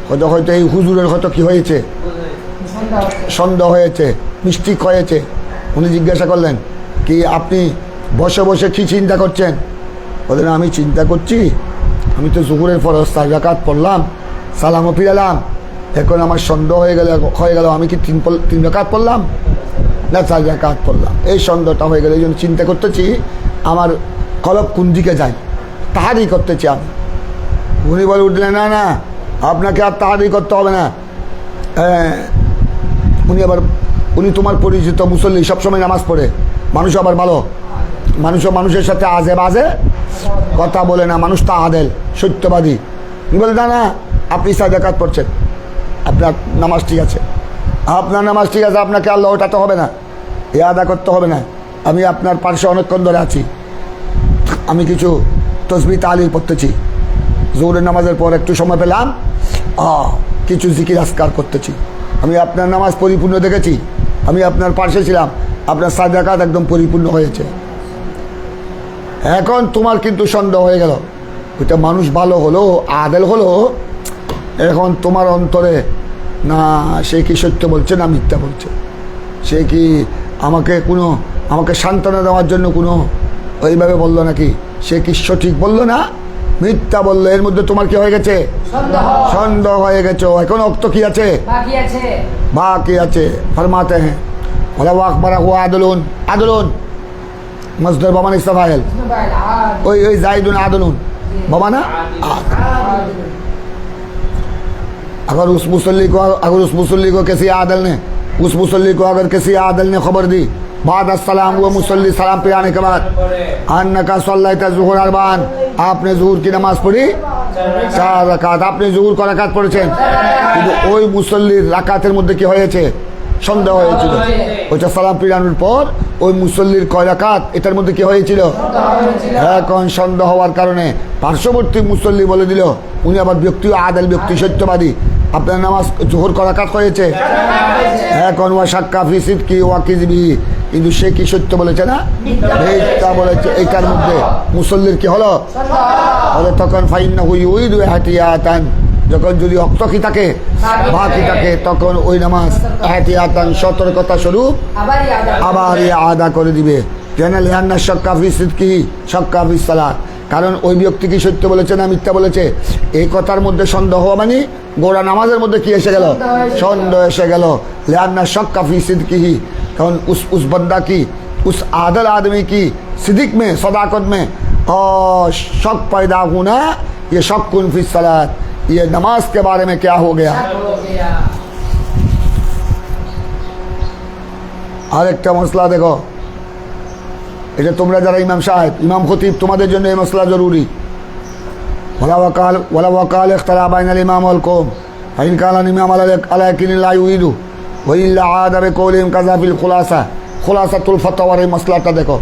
হয়তো এই হুজুরের হয়তো কি হয়েছে সন্দেহ হয়েছে মিস্টেক হয়েছে উনি জিজ্ঞাসা করলেন কি আপনি বসে বসে কি চিন্তা করছেন বললেন আমি চিন্তা করছি আমি তো জোহরের ফরজ 4 রাকাত পড়লাম সালামও ফিরালাম এখন আমার সন্দেহ হয়ে গেল আমি কি 3 রাকাত পড়লাম না 4 রাকাত পড়লাম এই সন্দেহটা হয়ে গেল এই জন্য চিন্তা করতেছি আমার কলব কোন দিকে যায় তাহারি করতেছি আমি উনি বলে উঠলেন না আপনাকে আর তাহারি করতে হবে না উনি তোমার পরিচিত মুসল্লি সবসময় নামাজ পড়ে মানুষ আবার ভালো মানুষের সাথে আজে বাজে কথা বলে না মানুষ তা আদেল সত্যবাদী উনি বলে না আপনি 4 রাকাত পড়ছেন আপনার নামাজ ঠিক আছে আপনাকে আল্লাহ ওঠাতে হবে না এ আদা করতে হবে না আমি আপনার পার্শ্বে অনেকক্ষণ ধরে আছি আমি কিছু তসবিহ তাহলিল পড়তেছি জোহরের নামাজের পর একটু সময় পেলাম কিছু জিকির আজকার করতেছি আমি আপনার নামাজ পরিপূর্ণ দেখেছি আমি আপনার পার্শ্বে ছিলাম আপনার 4 রাকাত একদম পরিপূর্ণ হয়েছে এখন তোমার কিন্তু সন্দেহ হয়ে গেল ওইটা মানুষ ভালো হলো আদেল হলো এখন তোমার অন্তরে না সে কি সত্য বলছে না মিথ্যা বলছে সে কি আমাকে সান্ত্বনা দেওয়ার জন্য কোনো ওইভাবে বললো নাকি সে কি সঠিক বললো না মিথ্যা বললো এর মধ্যে তোমার কি হয়ে গেছে সন্দেহ হয়ে গেছে এখন অক্ত কি আছে বাকি আছে ফরমাতে হ্যাঁ ওলা আকবর হুয়া আদলুন মসদর বাবা ইস্তাফাইল ওই জাইদুন আদলুন बाबा ना अगर उस मुसल्ली को किसी आदल ने उस मुसल्ली को अगर किसी आदल ने खबर दी बाद अस्सलाम वो मुसल्ली सलाम पे आने के बाद अन्ना का सल्लैता ज़ुहर अरबान आपने ज़ुहर की नमाज पढ़ी 4 রাকাত আপনি ज़ुहर को রাকাত পড়েছেন কিন্তু ওই মুসল্লির রাকাতের মধ্যে কি হয়েছে সন্দেহ হয়েছিল ওইটা সালাম ফিরানোর পর ওই মুসল্লির কয় রাকাত এটার মধ্যে কি হয়েছিল এখন সন্দেহ হওয়ার কারণে পার্শ্ববর্তী মুসল্লি বলে দিল উনি আবার ব্যক্তিও আদেল ব্যক্তি সত্যবাদী আপনার নামাজ জোহর কয় রাকাত হয়েছে এখন ওয়া শাক্কা ফি সিদকি ওয়া কিযবি কিন্তু সে কি সত্য বলেছে না মিথ্যা বলেছে এইটার মধ্যে মুসল্লির কি হলো তখন ফাইন্নাহু ইউরিদু ইহতিয়াতান যখন যদি অক্তকি থাকে বাকি থাকে তখন ওই নামাজ এহতিয়াতান সতর্কতা স্বরূপ আবার আদা করে দিবে কেন লিআন্না শাক্কা ফি সিদকি শাক্কা ফি সালাত কারণ ওই ব্যক্তি কি সত্য বলেছে না মিথ্যা বলেছে এই কথার মধ্যে সন্দেহ হওয়া মানে গোড়া নামাজের মধ্যে কি এসে গেল সন্দেহ এসে গেল লিআন্না শাক্কা ফি সিদকিহি কারণ उस बंदा की उस आदल आदमी की सिद्दीक में सदाकत में और शक पैदा होना ये शक कुन फी सलात ये नमाज के बारे में क्या हो गया আরেকটা মশলা দেখো এটা তোমরা যারা ইমাম সাহেব ইমাম খতিব তোমাদের জন্য এই মশলা জরুরি ওয়ালা ওয়াকাল ইখতলা বাইনাল ইমাম ওয়াল কওম ফাইন কানা ইমাম আলা কিন লা ইউরিদু ওয়া ইল্লা আদা বিকওলিহিম কাযা ফিল খুলাসাতুল ফাতাওয়ার এই মশলাটা দেখো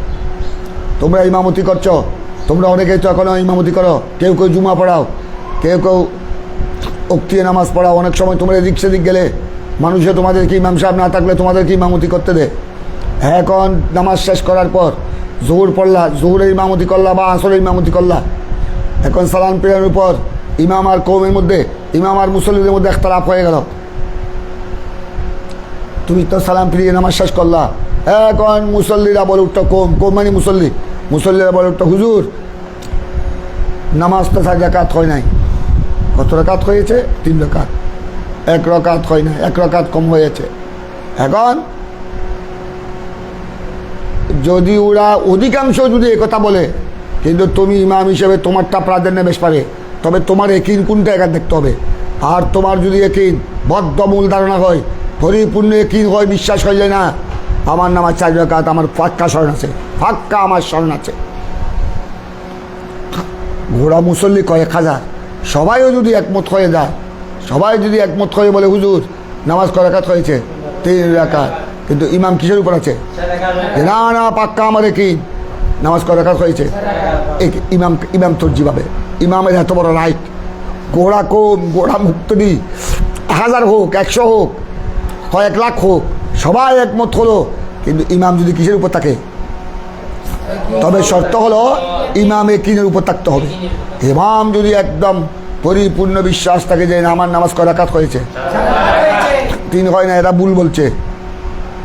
তোমরা ইমামতি করছো তোমরা অনেকেই তো এখনো ইমামতি করো কেউ কেউ জুমা পড়াও কেউ কেউ উক্তিয়ে নামাজ পড়াও অনেক সময় তোমরা এদিক সেদিক গেলে মানুষে তোমাদেরকে ইমাম সাহেব না থাকলে তোমাদেরকে ইমামতি করতে দে এখন নামাজ শেষ করার পর জোহর পড়লা জোহরের ইমামতি করলা বা আসরের ইমামতি করলা এখন সালাম ফিরানোর পর ইমাম আর কওমের মধ্যে ইমাম আর মুসল্লিদের মধ্যে ইখতিলাফ হয়ে গেল তুমি তো সালাম ফিরিয়ে নামাজ শেষ করলা এখন মুসল্লিরা বলে উঠতো কম মানে মুসল্লিরা বলে উঠতো হুজুর নামাজ তো 4 রাকাত হয় নাই কত রাকাত হয়েছে? 3 রাকাত। 1 রাকাত হয় না, 1 রাকাত কম হয়েছে। এখন যদি ওরা অধিকাংশ যদি একথা বলে, কিন্তু তুমি ইমাম হিসেবে তোমারটা প্রাধান্য বেশ পারে, তবে তোমার একিন কোনটা একা দেখতে হবে। আর তোমার যদি একিন বদ্ধমূল ধারণা হয়, পরিপূর্ণ একিন হয়, বিশ্বাস হয়ে যায় না আমার নামাজ 4 রাকাত, আমার ফাক্কা স্মরণ আছে, ফাক্কা আমার স্মরণ আছে। ঘোড়া মুসল্লি কয়েক হাজার, সবাইও যদি একমত হয়ে যায়, সবাই যদি একমত হয়ে বলে হুজুর নামাজ কয় রাকাত হয়েছে? 3 রাকাত, কিন্তু ইমাম কিসের উপর আছে? না না, পাক্কা আমার একিন, নামাজ কয় রাকাত হয়েছে? ইমাম তর্জি পাবে। ইমামের এত বড় রাইট। ঘোড়া কম, ঘোড়া মুক্তি 1000 হোক, 100 হোক, 1 লাখ হোক, সবাই একমত হলো, কিন্তু ইমাম যদি কিসের উপর থাকে? তবে শর্ত হলো ইমাম একিনের উপর থাকতে হবে। ইমাম যদি একদম পরিপূর্ণ বিশ্বাস থাকে যে আমার নামাজ কয় রাকাত হয়েছে, 3 হয় না, এরা ভুল বলছে,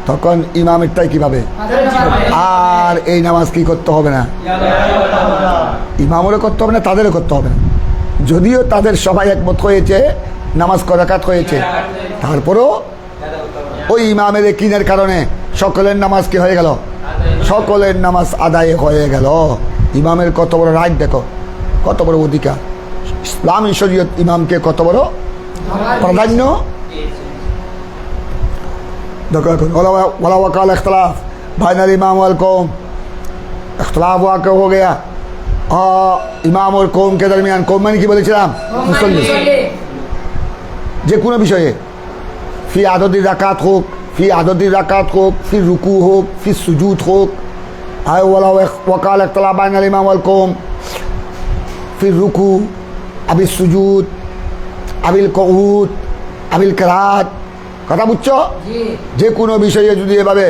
তখন ইমামেরটাই কিভাবে? আর এই নামাজ কি করতে হবে না? ইমামেরও করতে হবে না, তাদেরও করতে হবে না। যদিও তাদের সবাই একমত হয়েছে নামাজ কয় রাকাত হয়েছে, তারপরও ওই ইমামের একিনের কারণে সকলের নামাজ কি হয়ে গেল? সকলের নামাজ আদায় হয়ে গেল। ইমামের কত বড় রাইট দেখো, কত বড় অধিকার। ইসলামী শরীয়ত ইমামকে কত বড় প্রাধান্য। देखो वला वकाल इख्तलाफ बैनल इमाम वल कौम, इख्तलाफ वाक़ हो गया इमाम और कौम के दरमियान। कौम मैंने কি বলেছিলাম? মুসল্লি। যে কোনো বিষয়ে ফি আদদি রাকাত হোক, ফি আদদি রাকাত হোক, ফি রুকু হোক, ফি সুজুদ হোক, আয় ওয়ালা ওয়াকাল ইখতলাফ বাইনাল ইমাম ওয়াল কওম ফি রুকু আবিল সুজুদ আবিল কউদ আবিল কিরাত। কথা বুঝছো? যে কোনো বিষয়ে যদি এভাবে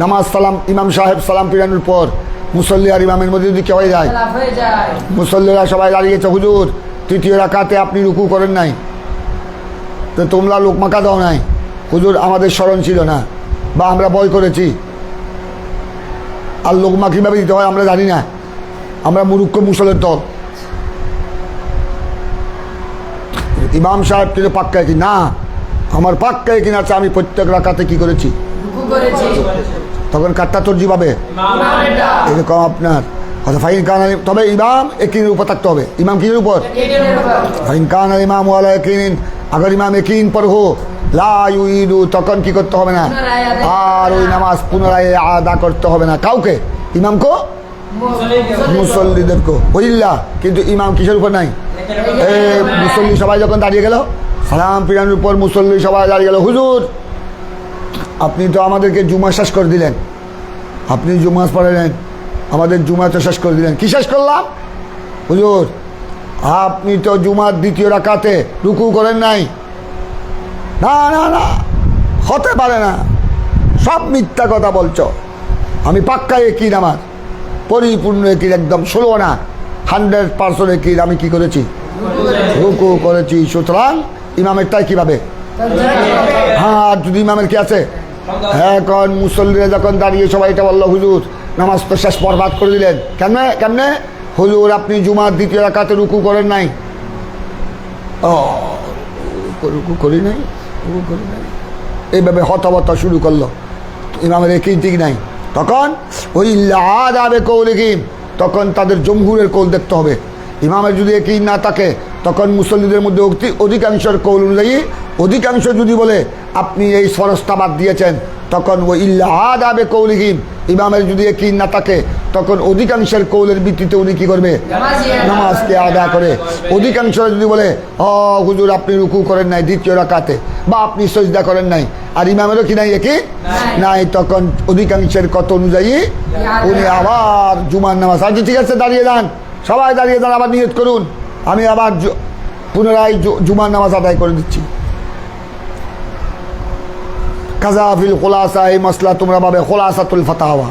নামাজ সালাম, ইমাম সাহেব সালাম ফিরানোর পর মুসল্লি আর ইমামের মধ্যে যদি হয়ে যায়, মুসল্লিরা সবাই দাঁড়িয়েছে, হুজুর 3য় রাকাতে আপনি রুকু করেন নাই, তো তোমরা লোকমাকা দাও নাই, হুজুর আমাদের স্মরণ ছিল না, বা আমরা ভয় করেছি, আর লোকমা কীভাবে দিতে হয় আমরা জানি না, আমরা মুরুক্ষ মুসলের দল। ইমাম সাহেব কিন্তু পাক্কা কি না, আমার পাক্কায় কিনা আছে, আমি প্রত্যেক রাকাতে কি করেছি? তখন কাটটা তর্জি পাবে এরকম আপনার ফাইন কান। তবে ইমাম একিনের উপর থাকতে হবে। ইমাম কিনের উপর? ফাইন কান ইমাম ওয়ালা একিন, আগার ইমাম একিন পর হো লা ইউইদু, তখন কি করতে হবে না, আর ওই নামাজ পুনরায় আদা করতে হবে না কাউকে, ইমামকে, মুসল্লিদেরকে। ওইল্লা কিন্তু ইমাম কিসের উপর নাই? মুসল্লি সবাই যখন দাঁড়িয়ে গেল, সালাম ফিরানোর উপর মুসল্লি সবাই দাঁড়িয়ে গেল, হুজুর আপনি তো আমাদেরকে জুমা শেষ করে দিলেন, আপনি জুমা পড়ালেন, আমাদের জুমা তো শেষ করে দিলেন। কি শেষ করলাম? হুজুর আপনি তো জুমার 2য় রাকাতে রুকু করেন নাই। না না না, হতে পারে না, সব মিথ্যা কথা বলছো। আমি পাক্কা একিন, আমার পরিপূর্ণ একিন, একদম 16 না 100% একিন, আমি কি করেছি? রুকু করেছি। সুতরাং ইমামেরটাই কিভাবে? হ্যাঁ, যদি ইমামের কি আছে? এখন মুসল্লিরা যখন দাঁড়িয়ে সবাই এটা বললো, হুজুর নামাজ তো শেষ বরবাদ করে দিলেন। কেমনে কেমনে? হুজুর আপনি জুমার 2য় রাকাতে রুকু করেন নাই। ও রুকু করি নাই, রুকু করি নাই, এইভাবে হতাবতা শুরু করলো। ইমামের একই ঠিক নাই। তখন ওই লাদাবে কৌলিহিম, তখন তাদের জমহুরের কৌল দেখতে হবে। ইমামের যদি একই না থাকে, তখন মুসল্লিদের মধ্যে অধিকাংশের কৌল অনুযায়ী, অধিকাংশ যদি বলে আপনি এই ফরজটা বাদ দিয়েছেন, তখন ওই ইল্লাহাদাবে কৌলিহিম, ইমামের যদি একই না থাকে, তখন অধিকাংশের কৌলের ভিত্তিতে উনি কী করবে? নামাজকে আদা করে। অধিকাংশ যদি বলে হুজুর আপনি রুকু করেন নাই 2য় রাকাতে, বা আপনি সজদা করেন নাই, আর ইমামেরও কি নাই একই নাই, তখন অধিকাংশের কত অনুযায়ী উনি আবার জুমার নামাজ। আচ্ছা ঠিক আছে, দাঁড়িয়ে যান, সবাই দাঁড়িয়ে যান, আবার নিয়ত করুন, আমি আবার পুনরায় জুমার নামাজ আদায় করে দিচ্ছি। কাজাফিল খোলাসা, এই মশলা তোমরা পাবে খোলাসাতুল ফাতাওয়া।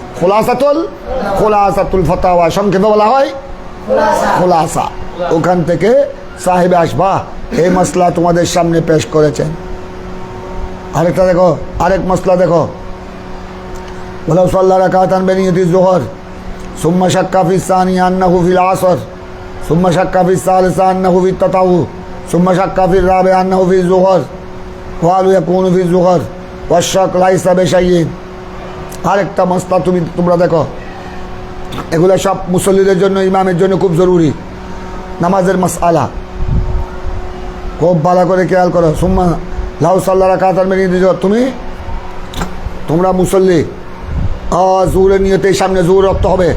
খোলাসাতুল ফাতাওয়া সংক্ষেপে বলা হয় খোলাসা। ওখান থেকে সাহেবে আসবা এই মশলা তোমাদের সামনে পেশ করেছেন। আরেকটা দেখো, আরেক মশলা দেখো, ওয়ালাউ সাল্লা রাকাতান বিনিয়াতি যুহর সুম্মা শাক্কা ফি সানিয়া আন্নাহু ফিল আসর সুম্মা শাক্কা ফি সালিসা আন্নাহু ফি তাতাউ সুম্মা শাক্কা ফির রাবে আন্নাহু ফি যুহর ওয়ালু ইয়াকুনু ফি যুহর ওয়াশাক লাইসা বিশাইইন। আরেকটা মাসলা তোমরা দেখো, এগুলো সব মুসল্লিদের জন্য, ইমামের জন্য খুব জরুরি নামাজের মাসআলা, খুব ভালো করে খেয়াল করো। সুম্মা লাউ সাল্লা রাকাতান মিন তোমরা মুসল্লি জোহরের নিয়তে সামনে জোহর রক্ত হবে,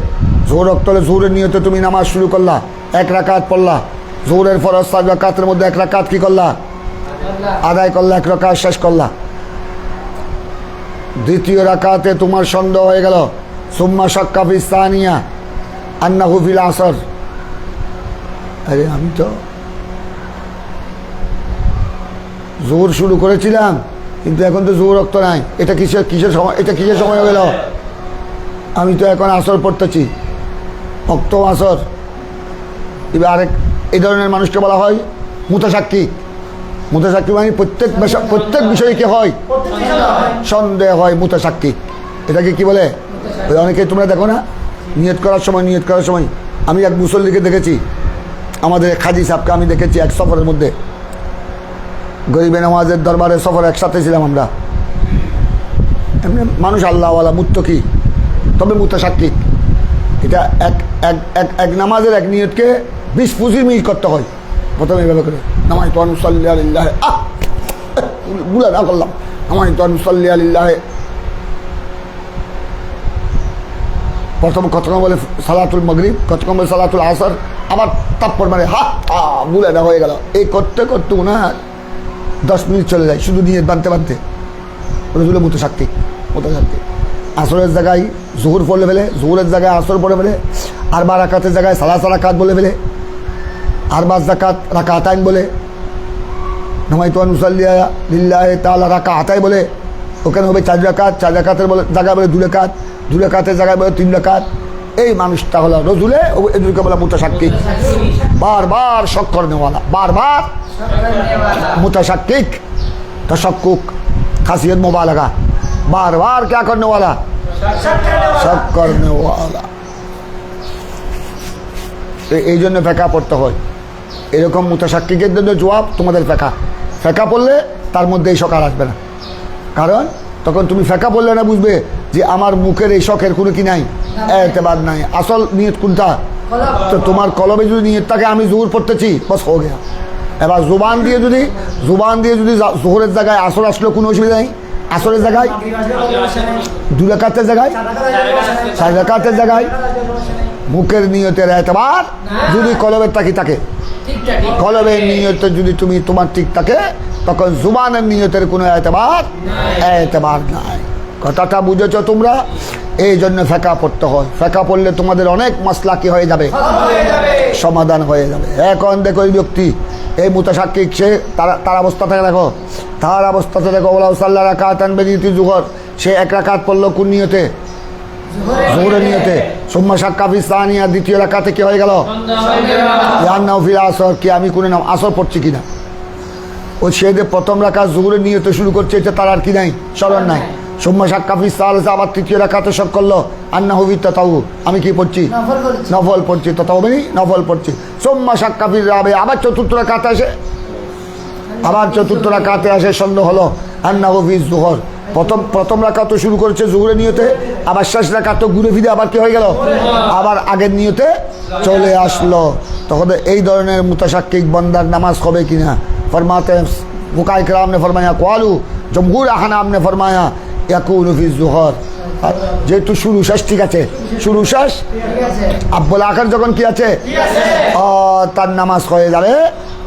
জোহর রক্ত হলে জোহরের নিয়তে তুমি নামাজ শুরু করলা, 1 রাকাত পড়লা, জোহরের ফরজ 4 রাকাতের মধ্যে 1 রাকাত কি করলা, আদায় করলা, 1 রাকাত শেষ করলা। দ্বিতীয় রাকাতে তোমার সন্দেহ হয়ে গেল, সুম্মা শাক্কা ফি সানিয়া আন্নাহু ফিল আসর। আরে আমি তো জোহর শুরু করেছিলাম, কিন্তু এখন তো জোহর রক্ত নাই, এটা কিসের সময়, এটা কিসের সময় হয়ে গেল? আমি তো এখন আসর পড়তেছি, অক্ত আসর। এবার আরেক এই ধরনের মানুষকে বলা হয় মুতাসাক্কি। মুতাসাক্কি মানে প্রত্যেক বিষয়ে কি হয়, সন্দেহ হয়, মুতাসাক্কি। এটাকে কি বলে? ওই অনেকে তোমরা দেখো না, নিয়ত করার সময় আমি এক মুসল্লিকে দেখেছি, আমাদের খাজি সাহেবকে আমি দেখেছি এক সফরের মধ্যে, গরিবে নামাজের দরবারে সফর একসাথে ছিলাম আমরা। এমনি মানুষ আল্লাহওয়ালা, মুত্তকি, তবে মুতাসাক্কি। এটা এক নামাজের এক নিয়তকে 20-25 মিনিট করতে হয়। প্রথমে এইভাবে করে নামাজ তো অনুসল্লি আলিল্লাহে, বুলা না করলাম, নামাজ তো অনুসল্লি আলিল্লাহে। প্রথম কতক্ষণ বলে সালাতুল মাগরিব, কতক্ষণ বলে সালাতুল আসর, আবার তারপর মানে বুলা না হয়ে গেল। এই করতে করতে ওনার 10 মিনিট চলে যায় শুধু নিয়ত বানতে। ওটা ছিল মুতাসাক্কি। আসরের জায়গায় জোহর পড়লে ফেলে, জোহরের জায়গায় আসর পড়ে ফেলে, আর 12 রাকাতের জায়গায় সালাসা রাকাত বলে ফেলে, আর 5 রাকাত রাকাতাইন বলে, নামাইতু আন উসাল্লি লিল্লাহি তাআলা রাকাতাই বলে, ওখানে হবে 4 রাকাত, 4 রাকাতের জায়গায় বলে 2 রাকাত, 2 রাকাতের জায়গায় বলে 3 রাকাত। এই মানুষটা হলো রজুলে, এদেরকে বলা মুতাসাক্কি। বারবার শক করনেওয়ালা, বারবার मुतशक्किक, तशक्कुक, खासियत मुबालगा, बार बार क्या करने वाला, शक करने वाला। এই জন্য ফেকা পড়তে হয়। এরকম মুতাশাক্কিকের জন্য জবাব তোমাদের ফেকা পড়লে তার মধ্যে এই শক আর আসবে না। কারণ তখন তুমি ফেকা পড়লে না বুঝবে যে আমার মুখের এই শখের কোনো কি নাই, এতেবাদ নাই। আসল নিয়ত কোনটা? তো তোমার কলবে যদি নিয়ত থাকে আমি জোহর পড়তেছি, বস হয়ে গেল। এবার জুবান দিয়ে যদি জোহরের জায়গায় আসর আসলো কোনো অসুবিধা নেই। আসরের জায়গায় 2 রাকাতের জায়গায় 4 রাকাতের জায়গায় মুখের নিয়তের এতবার যদি কলবের থাকে, কলবের নিয়তে যদি তুমি তোমার ঠিক থাকে, তখন জুবানের নিয়তের কোনো এতবার নাই। কথাটা বুঝেছ তোমরা? এই জন্য ফেকা পড়তে হয়। ফেকা পড়লে তোমাদের অনেক মাসলা কি হয়ে যাবে, সমাধান হয়ে যাবে। এখন দেখো এই ব্যক্তি, এই মুতাশাক্কিক, সে তার অবস্থাতে দেখো, তার অবস্থাতে দেখো, ওয়ালাউ সাল্লা রাকাতান বিনিয়তি যুহর, সে 1 রাকাত পড়লো কোন নিয়তে, জোহরের নিয়তে। সুম্মা শাক্কা ফি সানিয়া, দ্বিতীয় রাকাতে কি হয়ে গেল, আন্নাহু ফিল আসর, কি আমি কোন নাম আসর পড়ছি কিনা। ও সে যে প্রথম রাকাত জোহরের নিয়তে শুরু করছে, এটা তার আর কি নাই, স্মরণ নাই। সুম্মা শাক্কা ফি সালিসা, আবার তৃতীয় রাকাতে শক করলো, আন্নাহু ফি তাতাউ, আমি কি পড়ছি, নফল পড়ছি, তাতাউ মানে নফল পড়ছি। সুম্মা শাক্কা ফি রাবে, আবার চতুর্থ রাকাতে আসে সন্দেহ হলো, আন্নাহু ফি যুহর, প্রথম রাকাত শুরু করেছে জোহরের নিয়তে, আবার শেষ রাকাত ঘুরে ফিরে আবার কি হয়ে গেল, আবার আগের নিয়তে চলে আসলো। তখন এই ধরনের মুতাশাক্কিক বান্দার নামাজ হবে কিনা? फरमाते हैं फुकाए किराम ने फरमाया क्वालू, जमहूर अहनाम ने फरमाया याकुनु फी ज़ुहर। যেহেতু শুরু শেষ ঠিক আছে, শুরু শেষ আব্বুল আখর যখন কি আছে, তার নামাজ হয়ে যাবে।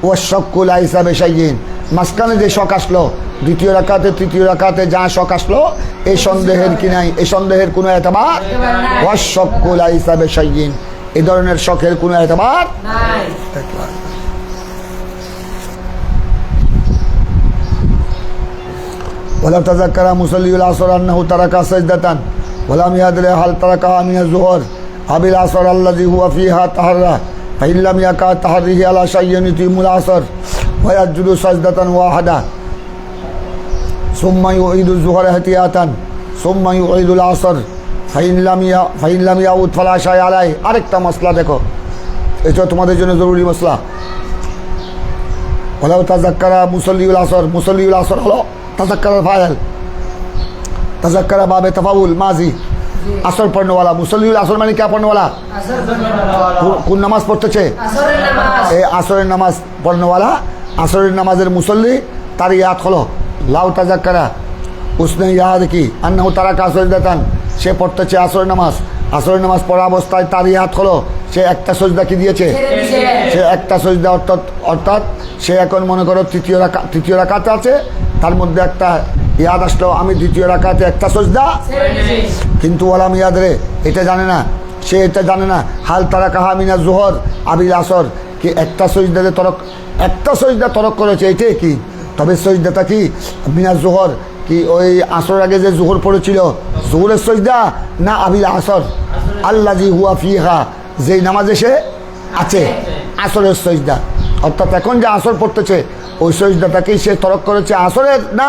ও শক্কু লাইসা বিশাইইন, মাঝখানে যে শক আসলো, দ্বিতীয় রাকাতে তৃতীয় রাকাতে যা শক আসলো, এই সন্দেহের কি নাই, এই সন্দেহের কোনো এতবার, ও শক্কু লাইসা বিশাইইন, এই ধরনের শখের কোনো এতবার নাই। वला तज़क्करा मुसल्लिल असर अन्नहु तरका सजदतन वलम यदरि हल तरका मिन ज़ुहर अबिल असर अल्लज़ी हुवा फ़ीहा तहर्रा फ़इन लम यका तहर्रिही अला शय्यिन युतिमुल असर व यस्जुदु सजदतन वाहिदा सुम्मा युईदु ज़ुहर एहतियातन सुम्मा युईदुल असर फ़इन लम याउद फला शय अलैहि। আরেকটা মাসলা দেখো, এটা তোমাদের জন্য জরুরি মাসলা। ওলাউ তাজাক্কারা মুসল্লিউল আসর, মুসল্লিউল আসর হলো তাজাক্কারার ফাইল, তাজাক্কারা বাবে তাফাউল মাজি, আসর পড়নেওয়ালা। মুসল্লিউল আসর মানে কে পড়নেওয়ালা? কোন নামাজ পড়তেছে? এই আসরের নামাজ পড়নেওয়ালা, আসরের নামাজের মুসল্লি, তার ইয়াদ হলো লাউ তাজাক্কারা, উসনে ইয়াদ কি আন্নাহু তারাকা সাজদাতান, সে পড়তেছে আসরের নামাজ, আসরের নামাজ পড়া অবস্থায় তার ইয়াদ হলো সে একটা সজদা কি দিয়েছে, সে একটা সজদা, অর্থাৎ সে এখন মনে করো তৃতীয় রাকাতে আছে, তার মধ্যে একটা ইয়াদ আসলো আমি দ্বিতীয় রাকাতে একটা সজদা, কিন্তু ওলাম ইয়াদ রে, এটা জানে না, সে এটা জানে না। হাল তারা কাহা মিনা জোহর আবিল আসর, কি একটা সজদাতে তরক, একটা সজদা তরক করেছে, এটাই কি? তবে সজদাটা কি মিনা জোহর, কি ওই আসর আগে যে জোহর পড়েছিল জোহরের সজদা, না আবিল আসর আল্লাজি হুয়া ফিহা, যেই নামাজে সে আছে আসরের সজদা, অর্থাৎ এখন যে আসর পড়তেছে ওই সজদাটাকেই সে তরক করেছে আসরের না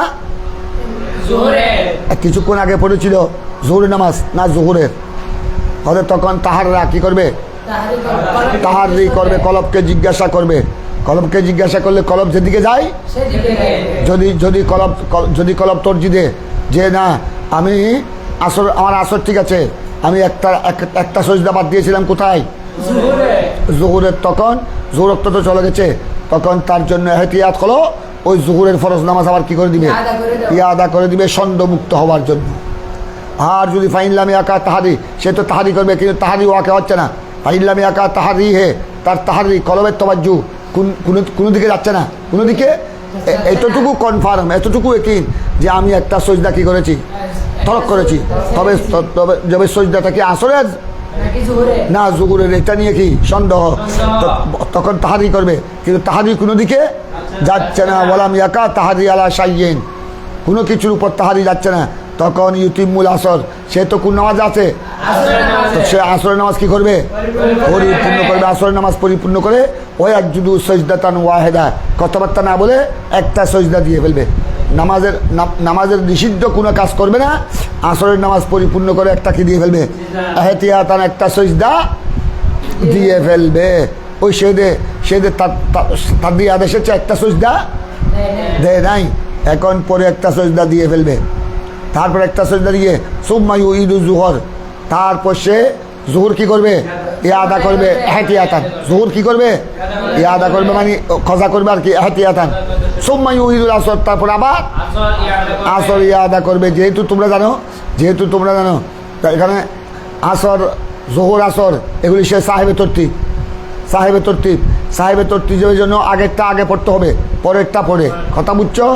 কিছুক্ষণ আগে পড়েছিল জোহরের নামাজ, না জোহরের। হলে তখন তাহাররা কি করবে? তাহারি করবে, কলবকে জিজ্ঞাসা করবে। কলবকে জিজ্ঞাসা করলে কলব যেদিকে যায়, যদি কলব তর্জি দে যে না আমি আসর, আমার আসর ঠিক আছে, আমি একটা সজদা বাদ দিয়েছিলাম কোথায়? জোহরের। তখন জোহর তো চলে গেছে, তখন তার জন্য এহতিয়াত হলো ওই জোহরের ফরজ নামাজ আবার কি করে দিবে? আদা করে দিবে সন্দেহমুক্ত হওয়ার জন্য। আর যদি ফাইনলামি আঁকা তাহারি, সে তো তাহারি করবে, কিন্তু তাহারি ওয়াকে হচ্ছে না। ফাইনলামি আঁকা তাহারি হে, তার তাহারি কলবের তবাজ্জু কোনো দিকে যাচ্ছে না, কোনো দিকে। এতটুকু কনফার্ম, এতটুকু একিন যে আমি একটা সজদা কি করেছি, তরক করেছি। তবে সজদাটা কি আসরের না জোহরের, এটা নিয়ে কি সন্দেহ, তখন তাহারি করবে, কিন্তু তাহারি কোনো দিকে যাচ্ছে না। ওয়ালাম ইয়াকা তাহারি আলা শাইয়িন, কোনো কিছুর উপর তাহারি যাচ্ছে না। তখন ইউতিমুল আসর, সে তো কোন নামাজ আছে, তো সে আসরের নামাজ কি করবে? পরিপূর্ণ করবে। আসরের নামাজ পরিপূর্ণ করে ওই একজুদু সজদাতান ওয়াহেদা, কথাবার্তা না বলে একটা সজদা দিয়ে ফেলবে। নামাজের নিষিদ্ধ কোনো কাজ করবে না, আসরের নামাজ পরিপূর্ণ করে একটা কি দিয়ে ফেলবে? এহতিয়াতান একটা সজদা দিয়ে ফেলবে। ওই সেদে তার দিয়ে আদেশ হচ্ছে একটা সজদা দেয় নাই, এখন পরে একটা সজদা দিয়ে ফেলবে। তারপর একটা সজদা দিয়ে সুম্মা ইউইদু জুহর, তারপর সে জোহর কি করবে? ইয়াদা করবে এহতিয়াতান। জোহর কি করবে? ইয়াদা করবে, মানে খজা করবে আর কি, এহতিয়াতান। সুম্মা ইউইদুল আসর, তারপর আবার আসর ইয়াদা করবে। যেহেতু তোমরা জানো এখানে আসর, জোহর, আসর এগুলি সে সাহেবে তরতিবের জন্য আগেরটা আগে পড়তে হবে, পরেরটা পড়ে, কথা বুঝছো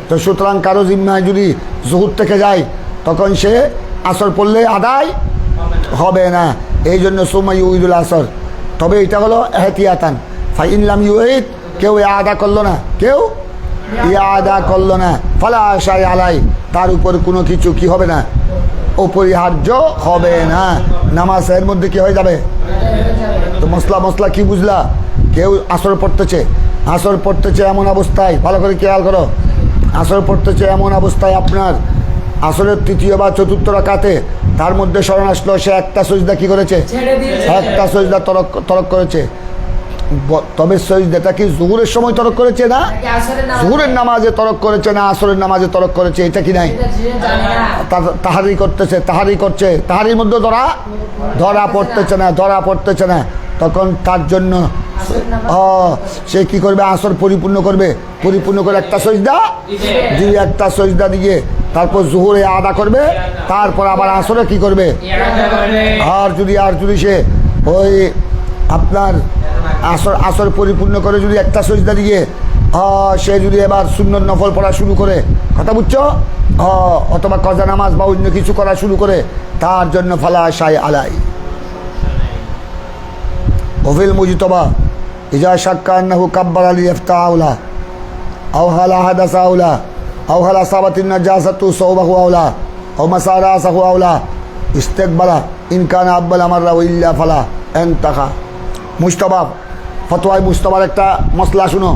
তো? সুতরাং কারো জিম্মায় যদি জোহর থেকে যায় তখন সে আসর পড়লে আদায় হবে না, এই জন্য সুম্মা ইউইদুল আসর। তবে এটা হলো এহতিয়াতান। ফাইনলাম ইউইদ, কেউ আদা করলো না, কেউ ইয়াদা করলো না, ফালা শাই আলাই, তার উপর কোনো কিছু কি হবে না, অপরিহার্য হবে না, নামাজ এর মধ্যে কি হয়ে যাবে। তো মশলা কি বুঝলা? কেউ আসর পড়তেছে এমন অবস্থায়, ভালো করে খেয়াল করো, আসর পড়তেছে এমন অবস্থায় আপনার আসরের তৃতীয় বা চতুর্থ রাকাতে, তার মধ্যে স্মরণ আসলো সে একটা সজদা কি করেছে, একটা সজদা তরক করেছে। তবে সজদাটা কি জোহরের সময় তরক করেছে না জোহরের নামাজে তরক করেছে না আসরের নামাজে তরক করেছে, এটা কি নাই? তাহারি করছে, তাহারির মধ্যে ধরা পড়তেছে না, তখন তার জন্য সে কি করবে? আসর পরিপূর্ণ করে একটা সজদা দিয়ে তারপর জোহরে আদা করবে, তারপর আবার আসরে কি করবে? আর যদি সে ওই আপনার আসর পরিপূর্ণ করে যদি একটা সজদা দিয়ে সে যদি এবার সুন্নত নফল পড়া শুরু করে, কথা বুঝছো, অথবা কজা নামাজ বা অন্য কিছু করা শুরু করে, তার জন্য ফালা শাই আলাই। ওফিল মুজতবা ইজা শাক্কা আন্নাহু কাব্বারা লিয়াফতা আউলা আও হালা হাদাসা আউলা আও হালা সাবাতিন নাজাসাতু সাওবাহু আউলা আও মাসারা সাহু আউলা ইস্তেকবালা ইন কানা আব্বাল আমাররা ইল্লা ফালা এনতাখা। মুজতবা, ফতোয়ায় মুজতবার একটা মসলা শুনো,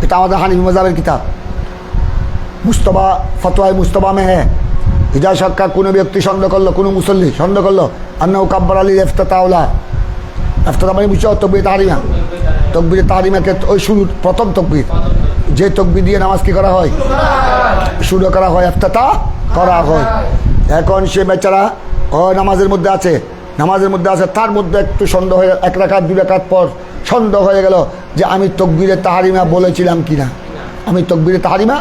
এটা আমাদের হানিফি মাযহাবের কিতাব। মুজতবা, ফতোয়ায় মুজতবা মে হ্যাঁ, ইজা শাক্কা কোনো ব্যক্তি সন্দেহ করলো, কোনো মুসল্লি সন্দেহ করলো, আন্নাহু কাব্বারা লিয়াফতা আউলা, ইফতেতা মানে বুঝছো তকবীর তাহরিমা, তকবীর তাহরিমাকে ওই শুরু প্রথম তকবীর, যে তকবির দিয়ে নামাজ কি করা হয়, শুরু করা হয়, ইফতিতাহ করা হয়। এখন সে বেচারা নামাজের মধ্যে আছে, তার মধ্যে একটু সন্দেহ হয়ে, 1 রাকাত 2 রাকাত পর সন্দেহ হয়ে গেল যে আমি তকবিরে তাহারিমা বলেছিলাম কিনা, আমি তকবিরে তাহারিমা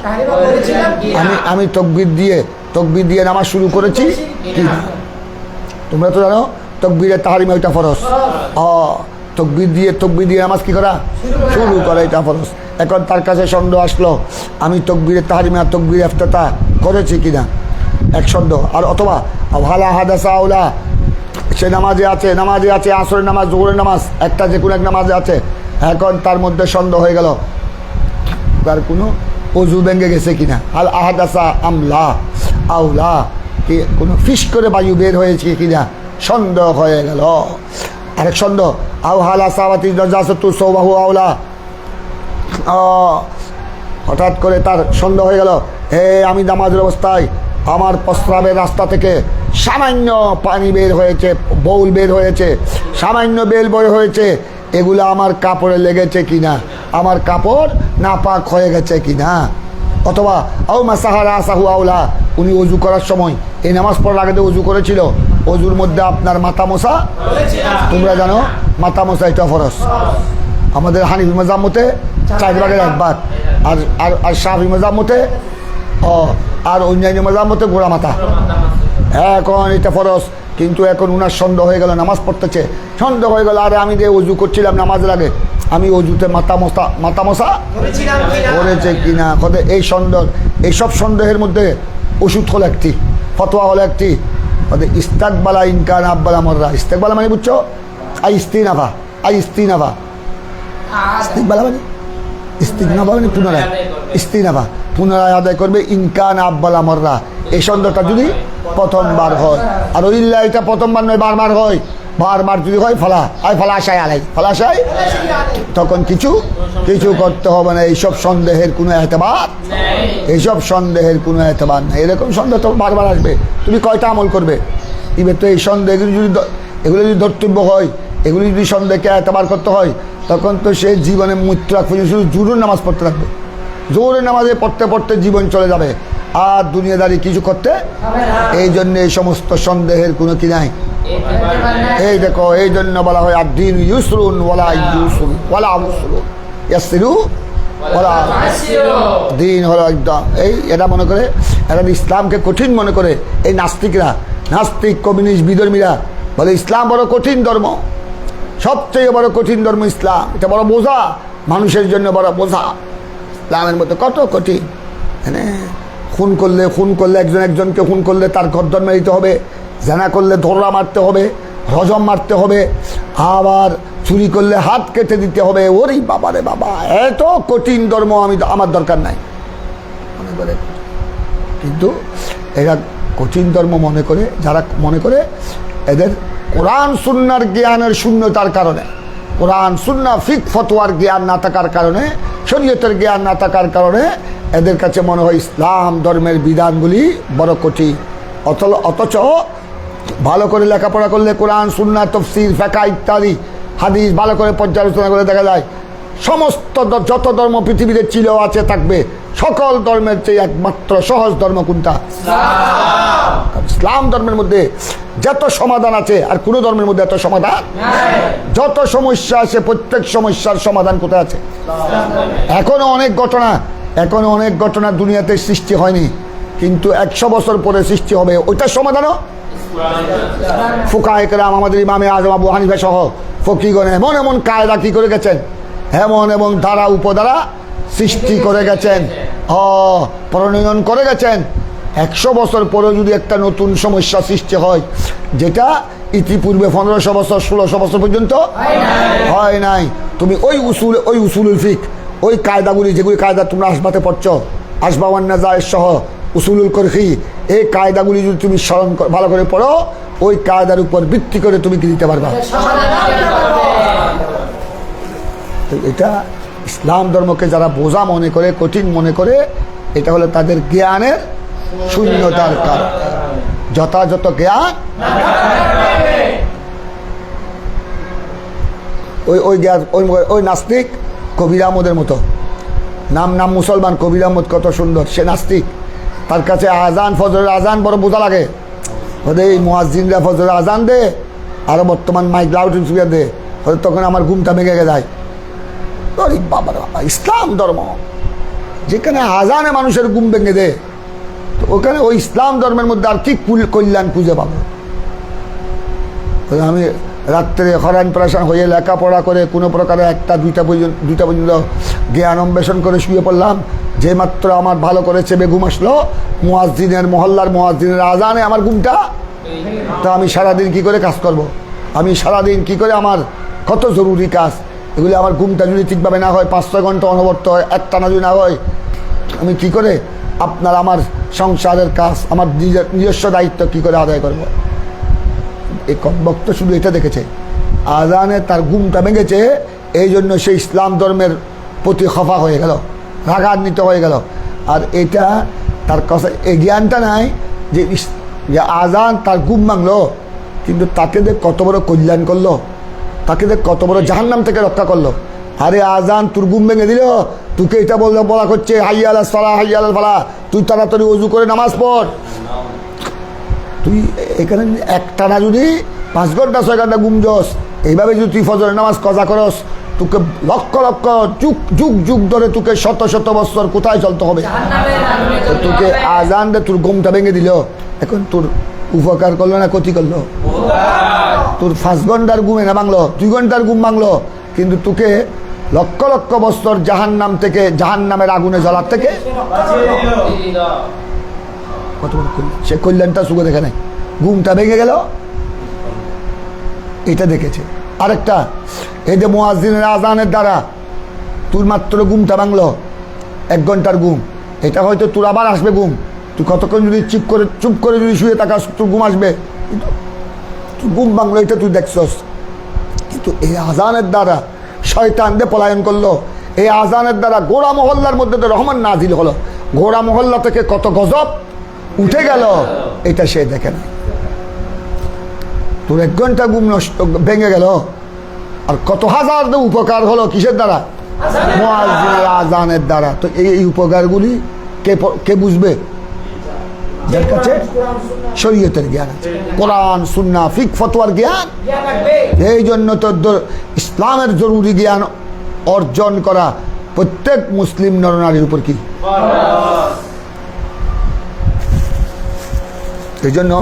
আমি তকবির দিয়ে নামাজ শুরু করেছি কিনা। তোমরা তো জানো তকবিরে তাহারিমা ওইটা ফরজ, তকবির দিয়ে নামাজ কি করা, শুরু করা, এটা ফরজ। এখন তার কাছে সন্দেহ আসলো আমি তকবিরে তাহারিমা তকবির ইফতিতাহ করেছি কিনা, এক সন্দেহ। আর অথবা ভালা হাদাসা আউলা, সে নামাজে আছে আসরের নামাজ, জোহরের নামাজ, একটা যে কোনো এক নামাজে আছে। এখন তার মধ্যে সন্দেহ হয়ে গেল তার কোনো অজু ভেঙে গেছে কিনা, আল আহাদাসা আমলা আউলা, কি কোনো ফিস করে বায়ু বের হয়েছে কিনা, সন্দেহ হয়ে গেল। আরেক সন্দেহ, আউ হালা সাওয়াতি নাজাসাতু সাওবাহু আউলা, হঠাৎ করে তার সন্দেহ হয়ে গেল, আমি নামাজের অবস্থায় আমার প্রস্রাবের রাস্তা থেকে সামান্য পানি বের হয়েছে, বউল বের হয়েছে, সামান্য বেল বের হয়েছে, এগুলো আমার কাপড়ে লেগেছে কিনা, আমার কাপড় নাপাক হয়ে গেছে কিনা। অথবা আউ মাসাহারা আসাহু আউলা, উনি অজু করার সময়, এই নামাজ পড়ার আগে তো অজু করেছিল, অজুর মধ্যে আপনার মাথা মোছা, তোমরা জানো মাথা মোছা এটা ফরজ। আমাদের হানিফি মাযহাব মতে 4 ভাগের 1 ভাগ, আর শাফি মাযহাব মতে আর অন্যান্য মাযহাব মতে গোড়া মাথা। এখন এটা ফরজ, কিন্তু এখন উনার সন্দেহ হয়ে গেল, নামাজ পড়তেছে, সন্দেহ হয়ে গেল, আরে আমি যে অজু করছিলাম নামাজের আগে, আমি অজুতে মাথা মোছা করেছে কিনা। এইসব সন্দেহের মধ্যে ওষুধ হলো একটি, ফতোয়া হলো একটি, ইস্তাকবালা ইনকান আব্বালা মররা। ইস্তাকবালা মানে বুঝছো, ইস্তিনাফা মানে পুনরায় আদায় করবে, ইনকান আব্বালা মররা, এই সন্দেহটা যদি প্রথমবার হয়। আর ওইল্লা এটা প্রথমবার নয়, বারবার হয়, বারবার যদি হয় ফালা আশায় আলাই, ফালা আশায়, তখন কিছু করতে হবে না। এইসব সন্দেহের কোনো এতবাদ নাই। এরকম সন্দেহ তো বারবার আসবে, তুমি কয়টা আমল করবে? এবার তো এই সন্দেহ এগুলো যদি ধর্তব্য হয়, এগুলি যদি সন্দেহকে এতবার করতে হয়, তখন তো সে জীবনে মৃত্যু রাখবে, শুধু জোহরের নামাজ পড়তে থাকবে, জোহরের নামাজে পড়তে জীবন চলে যাবে, আর দুনিয়াদারি কিছু করতে। এই জন্য এই সমস্ত সন্দেহের কোনো কি নাই। এই দেখো, এই জন্য বলা হয় আদ-দীন ইউসরুন ওয়ালা ইউসরুন ওয়ালা উসরুন ইয়াসসিরু ওয়ালা, দিন হলো একদম এটা মনে করে, এরা ইসলামকে কঠিন মনে করে। এই নাস্তিক কমিউনিস্ট বিধর্মীরা বলে ইসলাম বড় কঠিন ধর্ম, সবচেয়ে বড় কঠিন ধর্ম ইসলাম, এটা বড় বোঝা, মানুষের জন্য বড় বোঝা। ইসলামের মধ্যে কত কঠিন, মানে খুন করলে একজনকে খুন করলে তার গর্দন মেরিতে হবে, জানা করলে ধররা মারতে হবে, রজম মারতে হবে, আবার চুরি করলে হাত কেটে দিতে হবে। ওরে বাবা রে বাবা, এত কঠিন ধর্ম আমার দরকার নাই মনে করে। কিন্তু এরা কঠিন ধর্ম মনে করে, যারা মনে করে এদের কোরআন সুন্নাহর জ্ঞানের শূন্যতার কারণে, কোরআন সুন্নাহ ফিক ফতোয়ার জ্ঞান না থাকার কারণে, শরীয়তের জ্ঞান না থাকার কারণে এদের কাছে মনে হয় ইসলাম ধর্মের বিধানগুলি বড় কঠিন। অথচ ভালো করে লেখাপড়া করলে কোরআন সুন্নাহ তাফসীর ফিকহ ইত্যাদি হাদিস ভালো করে পর্যালোচনা করে দেখা যায়, সমস্ত যত ধর্ম পৃথিবীতে ছিল আছে থাকবে, সকল ধর্মের চেয়ে একমাত্র সহজ ধর্ম কোনটা? ইসলাম ধর্মের মধ্যে যত সমাধান আছে আর কোনো ধর্মের মধ্যে এত সমাধান, যত সমস্যা আছে প্রত্যেক সমস্যার সমাধান কোথায় আছে? এখনো অনেক ঘটনা দুনিয়াতে সৃষ্টি হয়নি, কিন্তু 100 বছর পরে সৃষ্টি হবে, ওইটার সমাধানও ফুকাহে কেরাম, আমাদের ইমামে আজম আবু হানিফা সহ ফকিগণ এমন কায়দা কি করে গেছেন, এবং ধারা উপধারা সৃষ্টি করে গেছেন, প্রণয়ন করে গেছেন। 100 বছর পরে যদি একটা নতুন সমস্যা সৃষ্টি হয়, যেটা ইতিপূর্বে 1500 বছর 1600 বছর পর্যন্ত হয় নাই, তুমি ওই উসুলুল ফিক, ওই কায়দাগুলি, যেগুলি কায়দা তোমরা আসবাতে পড়ছো, আসবাওয়ান নাজায়েজ সহ উসুলুল করখি, এই কায়দাগুলি যদি তুমি স্মরণ ভালো করে পড়ো, ওই কায়দার উপর ভিত্তি করে তুমি কি দিতে পারবা। এটা ইসলাম ধর্মকে যারা বোঝা মনে করে, কঠিন মনে করে, এটা হলো তাদের জ্ঞানের শূন্যতার কারণ। যথাযথ জ্ঞান, ওই নাস্তিক কবিরামদের মতো, নাম নাম মুসলমান, কবির আহমদ কত সুন্দর, সে নাস্তিক। তার কাছে আজান, ফজরের আজান বড় বোঝা লাগে। হয়তো এই মুয়াজ্জিনরা ফজরের আজান দে, আরও বর্তমান মাইক লাউড স্পিকার দে, হয়তো তখন আমার ঘুমটা ভেঙে যায়। আরে বাবা বাবা, ইসলাম ধর্ম যেখানে আজানে মানুষের ঘুম ভেঙে দেয়, তো ওখানে ওই ইসলাম ধর্মের মধ্যে আর কি কল্যাণ খুঁজে পাবো? আমি রাত্রে হরান প্রাসান হয়ে লেখাপড়া করে কোনো প্রকারে দুইটা পর্যন্ত জ্ঞান অন্বেষণ করে শুয়ে পড়লাম। যে মাত্র আমার ভালো করে চেপে ঘুম আসলো, মহল্লার মুয়াজ্জিনের আজানে আমার ঘুমটা, তা আমি সারাদিন কি করে কাজ করব? আমি সারাদিন কি করে, আমার কত জরুরি কাজ, এগুলি আমার ঘুমটা যদি ঠিকভাবে না হয়, 5-6 ঘন্টা অনবর্ত হয়, একটানা যদি না হয়, আমি কি করে আমার সংসারের কাজ, আমার নিজস্ব দায়িত্ব কি করে আদায় করব? এই বক্ত শুধু এটা দেখেছে, আজানে তার ঘুমটা ভেঙেছে, এই জন্য সে ইসলাম ধর্মের প্রতি খফা হয়ে গেল, রাগান্বিত হয়ে গেল। আর এটা তার কাছে এই জ্ঞানটা নাই যে আজান তার ঘুম ভাঙলো, কিন্তু তাকে দেখ কত বড় কল্যাণ করলো, তাকে দেখ কত বড় জাহান্নাম থেকে রক্ষা করলো। আরে আজান তোর ঘুম ভেঙে দিল, তোকে এটা বলা করছে হাইয়া আলাস সালাহ, হাইয়া আলাল ফালাহ, তুই তাড়াতাড়ি ওযু করে নামাজ পড়। তুই এখানে একটানা যদি 5 ঘন্টা 6 ঘন্টা ঘুম যাস, এইভাবে যদি তুই ফজরের নামাজ কজা করস, তোকে লক্ষ লক্ষ যুগ যুগ ধরে তোকে শত শত বছর কোথায় চলতে হবে? তোকে আজান দে তোর ঘুমটা ভেঙে দিল, এখন তোর উপকার করলো না ক্ষতি করলো? তোর 5 ঘন্টার ঘুমে না ভাঙলো, 2 ঘন্টার ঘুম ভাঙলো, কিন্তু তোকে লক্ষ লক্ষ বছর জাহান্নাম থেকে, জাহান্নামের আগুনে জ্বলার থেকে কত বড় কল্যাণ। সে কল্যাণটা সুখে দেখে নাই, ঘুমটা ভেঙে গেল, এটা দেখেছে। আরেকটা, এই যে মুয়াজ্জিনের আজানের দ্বারা তোর মাত্র ঘুমটা ভাঙলো, 1 ঘন্টার ঘুম, এটা হয়তো তোর আবার আসবে ঘুম। তুই কতক্ষণ যদি চুপ করে যদি শুয়ে থাকাস, তোর ঘুম আসবে, কিন্তু তুই ঘুম ভাঙলো, এটা তুই দেখছস। কিন্তু এই আজানের দ্বারা শয়তান দিয়ে পলায়ন করলো, এই আজানের দ্বারা গোড়া মহল্লার মধ্যে তো রহমান নাজিল হলো, গোড়া মহল্লা থেকে কত গজব উঠে গেল, এটা সে দেখে না। তোর 1 ঘন্টা ঘুম নষ্ট ভেঙে গেল, আর কত হাজার উপকার হলো কিসের দ্বারা? মুয়াজ্জিনের আজানের দ্বারা। তো এই উপকারগুলি কে বুঝবে? যার কাছে শরীয়তের জ্ঞান আছে, কোরআন সুন্নাহ ফিকহ ফতোয়ার জ্ঞান। এই জন্য তো ইসলামের জরুরি জ্ঞান অর্জন করা প্রত্যেক মুসলিম নরনারীর উপর কি? এই জন্য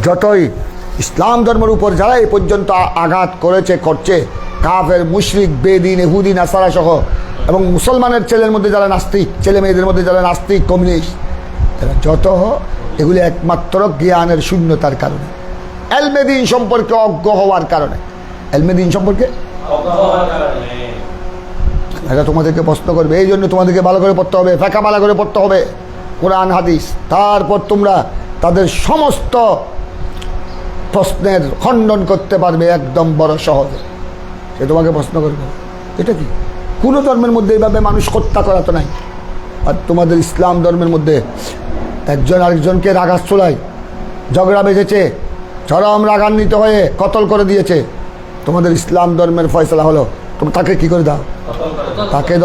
যতই ইসলাম ধর্মের উপর যারা এই পর্যন্ত আঘাত করছে, কাফের, মুশরিক, বেদিন, ইহুদি, নাসারা সহ, এবং মুসলমানের ছেলের মধ্যে যারা নাস্তিক, ছেলে মেয়েদের মধ্যে যারা নাস্তিক, কমিউনিস্ট, এরা যত, এগুলি একমাত্র জ্ঞানের শূন্যতার কারণে, এলমে দ্বীন সম্পর্কে অজ্ঞ হওয়ার কারণে। এলমে দ্বীন সম্পর্কে এটা তোমাদেরকে প্রশ্ন করবে, এই জন্য তোমাদেরকে ভালো করে পড়তে হবে, ফেকা ভালো করে পড়তে হবে, কোরআন হাদিস। তারপর তোমরা তাদের সমস্ত প্রশ্নের খণ্ডন করতে পারবে একদম বড় সহজে। সে তোমাকে প্রশ্ন করবে, এটা কি? কোনো ধর্মের মধ্যে এইভাবে মানুষ হত্যা করা তো নাই। আর তোমাদের ইসলাম ধর্মের মধ্যে একজন আরেকজনকে রাগাচ্ছলায়, ঝগড়া বেঁধেছে, চরম রাগান্বিত হয়ে কতল করে দিয়েছে। তোমাদের ইসলাম ধর্মের ফয়সালা হলো, তুমি তাকে কি করে দাও? তাকে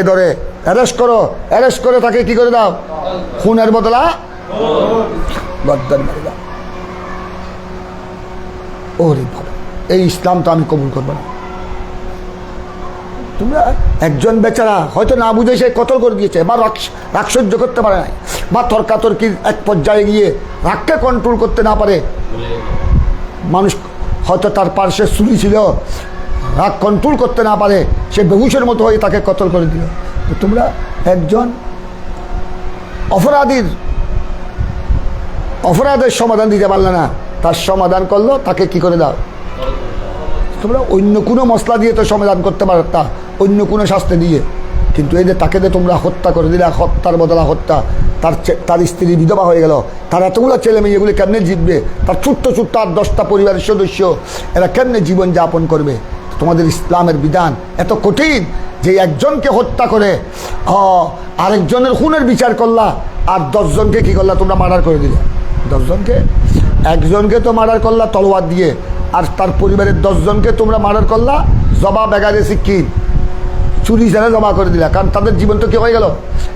ধরে অ্যারেস্ট করে তাকে কি করে দাও? খুনের বদলা গর্দান মেরে দাও। ওরে বাবা, এই ইসলাম তো আমি কবুল করবো না। তোমরা একজন বেচারা হয়তো না বুঝে সে কতল করে দিয়েছে, বা রাগ সহ্য করতে পারে নাই, বা তর্কাতর্কির এক পর্যায়ে গিয়ে রাগকে কন্ট্রোল করতে না পারে, মানুষ হয়তো তার পার্শ্বে চুরি ছিল, রাগ কন্ট্রোল করতে না পারে, সে বেহুশের মতো হয়ে তাকে কতল করে দিল। তোমরা একজন অপরাধের সমাধান দিতে পারলে না, তার সমাধান করলো, তাকে কি করে দাও? তোমরা অন্য কোনো মশলা দিয়ে তো সমাধান করতে পারতা, অন্য কোনো শাস্তি দিয়ে, কিন্তু এই যে তাকে যে তোমরা হত্যা করে দিলে, হত্যার বদলা হত্যা, তার স্ত্রী বিধবা হয়ে গেল, তার এতগুলো ছেলে মেয়ে, এগুলি কেমনে জিতবে? তার ছোট্ট 8-10টা পরিবারের সদস্য, এরা কেমনে জীবন যাপন করবে? তোমাদের ইসলামের বিধান এত কঠিন যে একজনকে হত্যা করে আরেকজনের খুনের বিচার করলা, আর 10 জনকে কি করলা? তোমরা মার্ডার করে দিলে। 10 জনকে, একজনকে তো মার্ডার করলা তলোয়ার দিয়ে, আর তার পরিবারের 10 জনকে তোমরা মার্ডার করলা জবাব এগারে সিকিন, চুরি ছাড়া জমা করে দিলা, কারণ তাদের জীবন তো কি হয়ে গেল,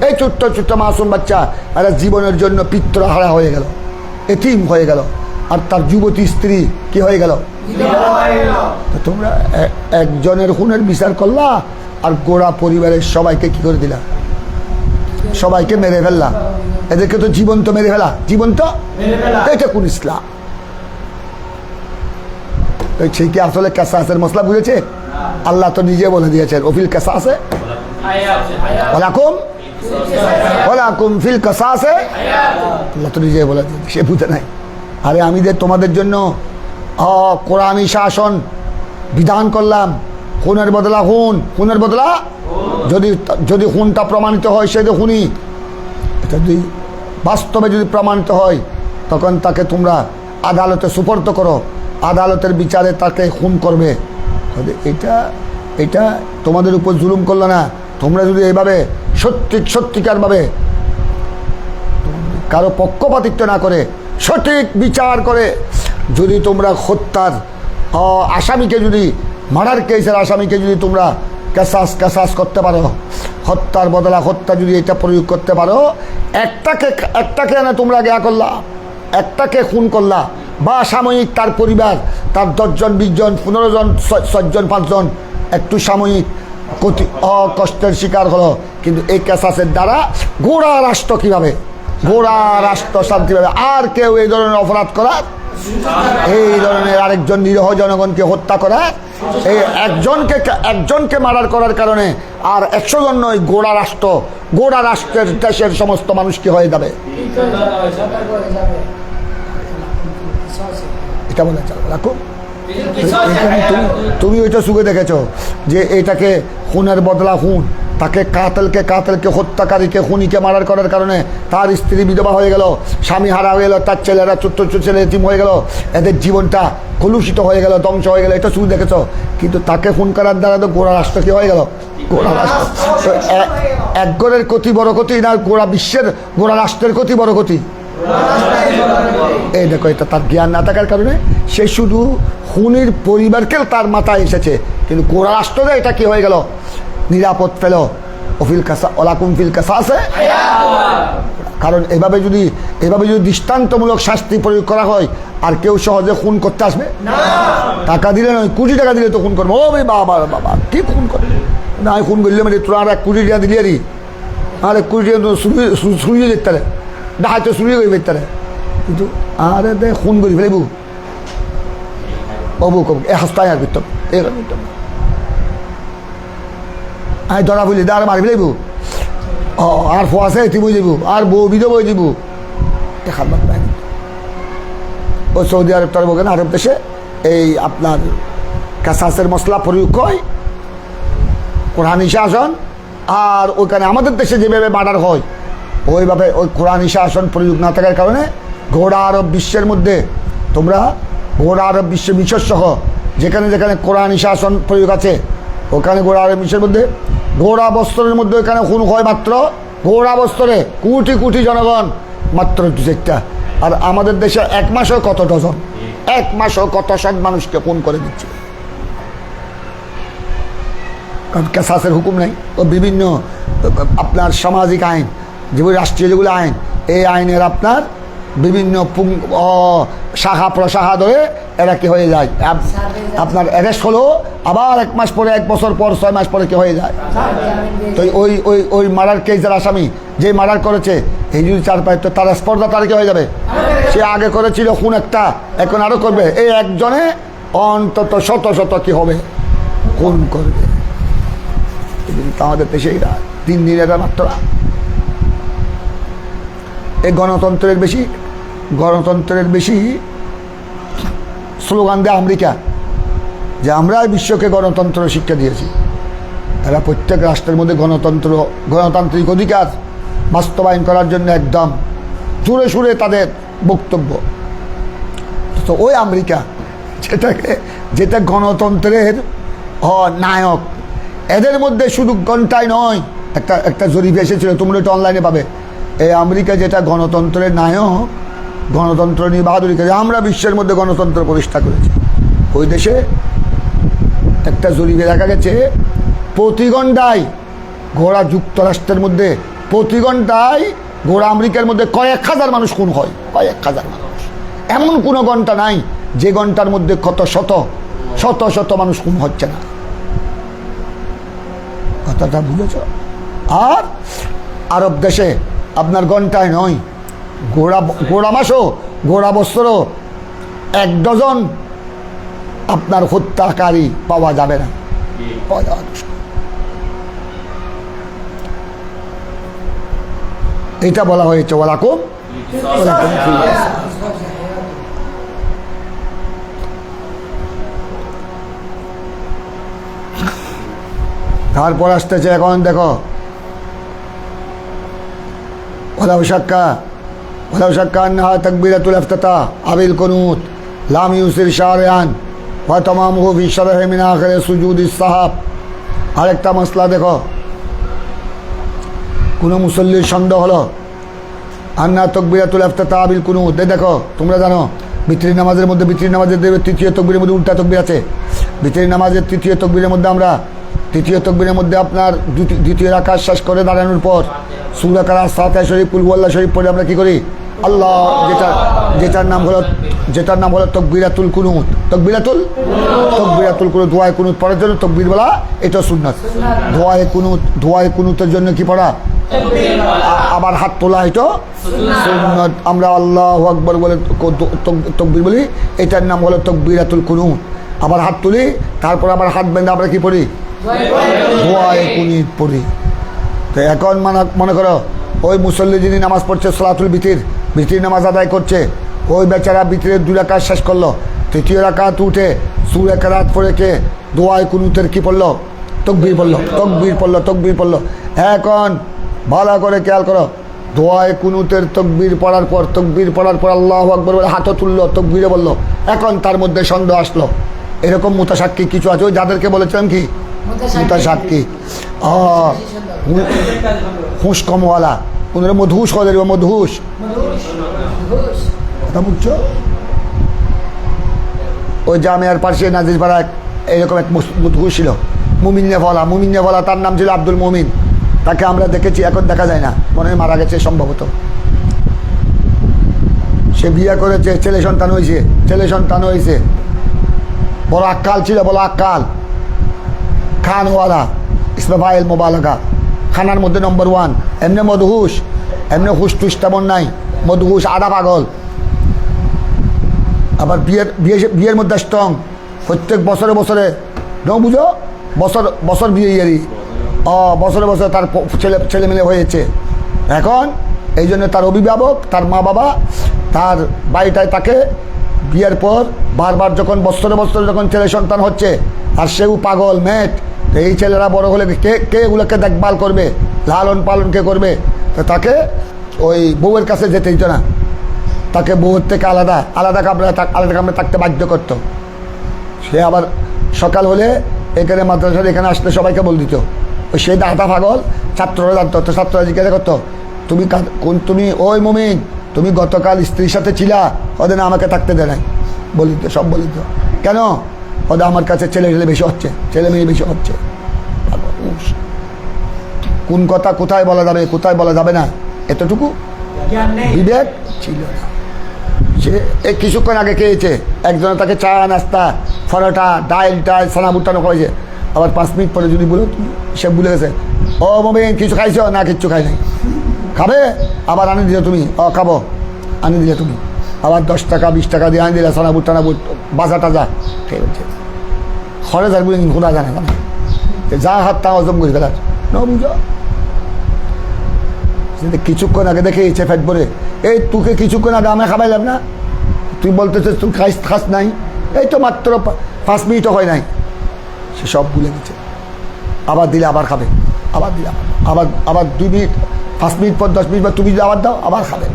এই ছোট্ট ছোট্ট মাসুম বাচ্চা এরা জীবনের জন্য পিত্রহারা হয়ে গেল, এতিম হয়ে গেল, আর তার যুবতী স্ত্রী কি হয়ে গেল। তো তোমরা একজনের খুনের বিচার করলা আর গোড়া পরিবারের সবাইকে কি করে দিলা, সবাইকে মেরে ফেললা, এদেরকে তো জীবন্ত মেরে ফেলা, জীবন্ত, এটা কোন ইসলাম? তো সেই কি আসলে কাসাসের মশলা বুঝেছে? আল্লাহ তো নিজে বলে দিয়েছেন ওফিল কাসাসে ওয়ালাকুম ফিল কাসাসে, আল্লাহ তো নিজে বলে দিয়েছে, সে বুঝে নাই। আরে আমি তোমাদের জন্য কোরআনী শাসন বিধান করলাম, খুনের বদলা খুন, খুনের বদলা যদি যদি খুনটা প্রমাণিত হয় সেটা খুনি, এটা যদি বাস্তবে যদি প্রমাণিত হয় তখন তাকে তোমরা আদালতে সুপর্দ করো, আদালতের বিচারে তাকে খুন করবে। এটা এটা তোমাদের উপর জুলুম করলো না। তোমরা যদি এইভাবে সত্যিকারভাবে কারো পক্ষপাতিত্ব না করে সঠিক বিচার করে যদি তোমরা হত্যার আসামিকে, যদি মার্ডার কেসের আসামিকে যদি তোমরা ক্যাসাস করতে পারো, হত্যার বদলা হত্যা যদি এটা প্রয়োগ করতে পারো, একটাকে না তোমরা গেয়া করলা, একটাকে খুন করলা, বা সাময়িক তার পরিবার, তার 10 জন 20 জন 15 জন 6 জন 5 জন একটু সাময়িক কষ্টের শিকার হলো, কিন্তু এই ক্যাসাসের দ্বারা গোড়া রাষ্ট্র কিভাবে, গোড়া রাষ্ট্র শান্তি পাবে। আর কেউ এই ধরনের অপরাধ করার, এই ধরনের আরেকজন নিরীহ জনগণকে হত্যা করা, এই একজনকে মার্ডার করার কারণে আর 100 জন নয়, গোড়া রাষ্ট্রের দেশের সমস্ত মানুষ কি হয়ে যাবে, এটা বলে রাখো। তুমি ওইটা সুখে দেখেছ যে এটাকে খুনের বদলা খুন, তাকে কাতেলকে হত্যাকারীকে খুনিকে মার্ডার করার কারণে তার স্ত্রী বিধবা হয়ে গেল, স্বামী হারা হয়ে গেল, তার ছেলেরা ছোট্ট ছেলে এতিম হয়ে গেল, এদের জীবনটা কলুষিত হয়ে গেল, ধ্বংস হয়ে গেল, এটা শুধু দেখেছ। কিন্তু তাকে খুন করার দ্বারা তো গোড়া রাষ্ট্র কি হয়ে গেল, গোড়া রাষ্ট্র। তো এক গড়ের ক্ষতি বড় ক্ষতি না গোড়া বিশ্বের, গোড়া রাষ্ট্রের ক্ষতি বড় ক্ষতি? এই দেখো, এটা তার জ্ঞান না থাকার কারণে সে শুধু খুনির পরিবারকে তার মাথায় এসেছে, কিন্তু গোড়া রাষ্ট্রে এটা কি হয়ে গেল, নিরাপদ পেল। ওফিল কাসা ওয়ালাকুম ফিল কাসাসে, কারণ এভাবে যদি দৃষ্টান্তমূলক শাস্তি প্রয়োগ করা হয় আর কেউ সহজে খুন করতে আসবে না। টাকা দিলে নয়, কোটি টাকা দিলে তো খুন করবো, ও ভাই বাবা কি খুন করবে না, আমি খুন করলে মানে তোরা আর 1 কোটি টাকা দিলি আরই, আর 1 কোটি টাকা শুরু দেখতে রে, ডাহাই তো শুরু করে ফেলতে রে, কিন্তু আরে দে খুন করি ফেলেবু, অবুক এ হাসতায় আর করতাম, এ করতাম আমি ধরা ফেলি আর মারি ফেলেবু, আর ফোয়াশে এটি বই যাব, আর বউ বিধ বই যাব, দেখার বাদ নাই। ও সৌদি আরব টারব কেন, আরব দেশে এই আপনার কাসাসের মশলা প্রয়োগ হয়, কোরআনী শাসন, আর ওইখানে আমাদের দেশে যেভাবে মার্ডার হয় ওইভাবে ওই কোরআনী শাসন প্রয়োগ না থাকার কারণে গোড়া আরব বিশ্বের মধ্যে, তোমরা গোড়া আরব বিশ্বের মিশর সহ যেখানে যেখানে কোরআনী শাসন প্রয়োগ আছে, ওখানে গোড়া আরব বিশ্বের মধ্যে গোড়া বস্ত্রের মধ্যে ওখানে খুন হয় মাত্র, গোড়া বস্ত্রে কোটি জনগণ মাত্র 2-4টা, আর আমাদের দেশে 1 মাসেও কত ডজন, 1 মাসেও কত শত মানুষকে খুন করে দিচ্ছে, কারণ ক্যাসাসের হুকুম নেই। ও বিভিন্ন আপনার সামাজিক আইন, যেগুলো রাষ্ট্রীয় যেগুলো আইন, এই আইনের আপনার বিভিন্ন শাখা প্রশাখা ধরে এরা কি হয়ে যায়, আপনার অ্যারেস্ট হলো, আবার 1 মাস পরে, 1 বছর পর, 6 মাস পরে কি হয়ে যায়। তো ওই মার্ডার কেসের আসামি যে মার্ডার করেছে, এই যদি 4-5 তো তার স্পর্ধা তার কি হয়ে যাবে, সে আগে করেছিল খুন একটা, এখন আরও করবে, এই একজনে অন্তত শত কি হবে, খুন করবে। আমাদের দেশে এরা 3 দিনের মাত্র এই গণতন্ত্রের বেশি স্লোগান দেয় আমেরিকা, যে আমরা বিশ্বকে গণতন্ত্র শিক্ষা দিয়েছি। এরা প্রত্যেক রাষ্ট্রের মধ্যে গণতান্ত্রিক অধিকার বাস্তবায়ন করার জন্য একদম জোরে সুরে তাদের বক্তব্য। তো ওই আমেরিকা যেটা গণতন্ত্রের নায়ক, এদের মধ্যে শুধু ঘন্টায় নয়, একটা জরিপ এসেছিল, তোমরা এটা অনলাইনে পাবে, এই আমেরিকা যেটা গণতন্ত্রের নায়ক, গণতন্ত্র নিয়ে বাহাদুরি করে আমরা বিশ্বের মধ্যে গণতন্ত্র প্রতিষ্ঠা করেছি। ওই দেশে একটা জরিপে দেখা গেছে প্রতি ঘন্টায় ঘোড়া যুক্তরাষ্ট্রের মধ্যে প্রতি ঘন্টায় ঘোড়া আমেরিকার মধ্যে কয়েক হাজার মানুষ খুন হয়, কয়েক হাজার মানুষ। এমন কোনো ঘন্টা নাই যে ঘন্টার মধ্যে কত শত শত শত মানুষ খুন হচ্ছে না। কথাটা বুঝেছ? আর আরব দেশে আপনার ঘন্টায় নয়, ঘোড়া মাসও ঘোড়া বছরও 1 ডজন আপনার হত্যাকারী পাওয়া যাবে না, পাওয়া যাওয়া দুষ্কর। এটা বলা হয়েছে ওয়ালাকুম তারপর আসতেছে এখন দেখো ওলাউ শাক্কা আন্নাহা তাকবীরাতুল ইফতিতাহ আবিল কুনুত লাম ইউসির শারিআন ওয়া তামামুহু ফি শারহি মিন আখির সুজুদিস সাহাব। আরেকটা মসলা দেখো, কোনো মুসল্লির সন্দেহ হলো আন্না তাকবীরাতুল ইফতিতাহ আবিল কুনুত, দেখো তোমরা জানো বিতরি নামাজের মধ্যে তৃতীয় তাকবীরের মধ্যে উল্টা তাকবীর আছে। বিতরি নামাজের তৃতীয় তাকবীরের মধ্যে আমরা তৃতীয় তাকবীরের মধ্যে আপনার দ্বিতীয় রাকাত শেষ করে দাঁড়ানোর পর সূরা কারাত, ফাতিহা শরীফ, কুল হুয়াল্লাহ শরীফ পড়ে আমরা কি করি? আল্লাহ, যেটার নাম হলো তাকবীরাতুল কুনুত। তাকবীরাতুল কুনুত, দোয়ায়ে কুনুত পড়ার জন্য তাকবীর বলা, এটা সুন্নাত। দোয়ায়ে কুনুতের জন্য কি পড়া? আবার হাত তোলা, এটা সুন্নাত। আমরা আল্লাহু আকবার বলে তাকবীর বলি, এটার নাম হলো তাকবীরাতুল কুনুত। আবার হাত তুলি, তারপর আবার হাত বেঁধে আমরা কি পড়ি? দোয়ায়ে কুনুত পড়ি। তো এখন মনে করো ওই মুসল্লি যিনি নামাজ পড়ছে সালাতুল বিতির নামাজ আদায় করছে, ওই বেচারা বিতিরের 2 রাকাত শেষ করলো, তৃতীয় রাকাত উঠে সূরা কারাত পড়ে কে দোয়ায়ে কুনুতের কি পড়লো? তাকবীর পড়লো। এখন ভালো করে খেয়াল করো, দোয়ায়ে কুনুতের তাকবীর পড়ার পর আল্লাহু আকবার বলে হাতও তুললো, তাকবীরে বললো। এখন তার মধ্যে সন্দেহ আসলো, এরকম মুতাসাক্কি কিছু আছে, ওই যাদেরকে বলেছিলাম কি মুতাসাক্কি, হুঁশ কমওয়ালা, ওনারা মধুস করে দেবে, মধুস কথা বুঝছো? ওই জামিয়ার পাশে নাজিরপাড়া এরকম এক মধুস ছিল, মুমিন্নেওয়ালা, তার নাম ছিল আব্দুল মুমিন। তাকে আমরা দেখেছি, এখন দেখা যায় না, মনে হয় মারা গেছে সম্ভবত। সে বিয়ে করেছে, ছেলে সন্তান হয়েছে, বড় আক্কাল ছিল, খানওয়ালা, ইসমে ফাইল মোবালগা, খানার মধ্যে নম্বর 1। এমনি মধুস, এমনি হুস তেমন নাই, মধুস আধা পাগল। আবার বিয়ের মধ্যে স্ট্রং, প্রত্যেক বছরে বুঝো বছর বিয়ে ইয়ারি, বছরে তার ছেলে মেলে হয়েছে। এখন এই জন্য তার অভিভাবক, তার মা বাবা, তার বাড়িটায় তাকে বিয়ের পর বারবার যখন বছরে যখন ছেলে সন্তান হচ্ছে, আর সেও পাগল মেট, তো এই ছেলেরা বড় হলে কে এগুলোকে দেখভাল করবে, লালন পালন কে করবে? তো তাকে ওই বউয়ের কাছে যেতে দিত না, তাকে বউয়ের থেকে আলাদা কামরে থাকতে বাধ্য করতো। সে আবার সকাল হলে এখানে মাদ্রাসার এখানে আসতে সবাইকে বল দিত। ওই সেই দাদা পাগল, ছাত্ররা জানতো, তো ছাত্ররা জিজ্ঞাসা করতো, তুমি ওই মুমিন, তুমি গতকাল স্ত্রীর সাথে ছিলা? ওদের না, আমাকে থাকতে দেয় নাই, বলিত, সব বলিত। কেন? ওদের আমার কাছে ছেলে মেয়ে বেশি হচ্ছে। কোন কথা কোথায় বলা যাবে, কোথায় বলা যাবে না, এতটুকু বিবেক ছিল না। সে কিছুক্ষণ আগে খেয়েছে, একজনে তাকে চা, নাস্তা, পরোটা, ডাইল সানা ভুট্টানো খাওয়াইছে। আবার 5 মিনিট পরে যদি বলো, সে ভুলে গেছে, ও মমিন কিছু খাইছো? না, কিচ্ছু খাই নাই। খাবে? আবার আনি দিলে তুমি, খাবো, আনি দিলে তুমি, আবার 10 টাকা 20 টাকা দিয়ে আনি দিলে সানা ভুট্টানা বাজা টাজা খেয়ে বলছে। খরচ আর বুঝে খোলা জানে না, যা হাত তা হজম করে ফেলার বুঝো। কিছুক্ষণ আগে দেখে ইচ্ছে ফেট ভরে, এই তোকে কিছুক্ষণ আগে আমি খাবাইলাম না, তুই বলতেছিস তুই খাস নাই, এই তো মাত্র 5 মিনিটও হয় নাই। সে সব ভুলে গেছে। আবার দিলে আবার খাবে, আবার দিলে আবার 2 মিনিট 5 মিনিট পর 10 মিনিট পর তুমি যদি আবার দাও, আবার খাবে।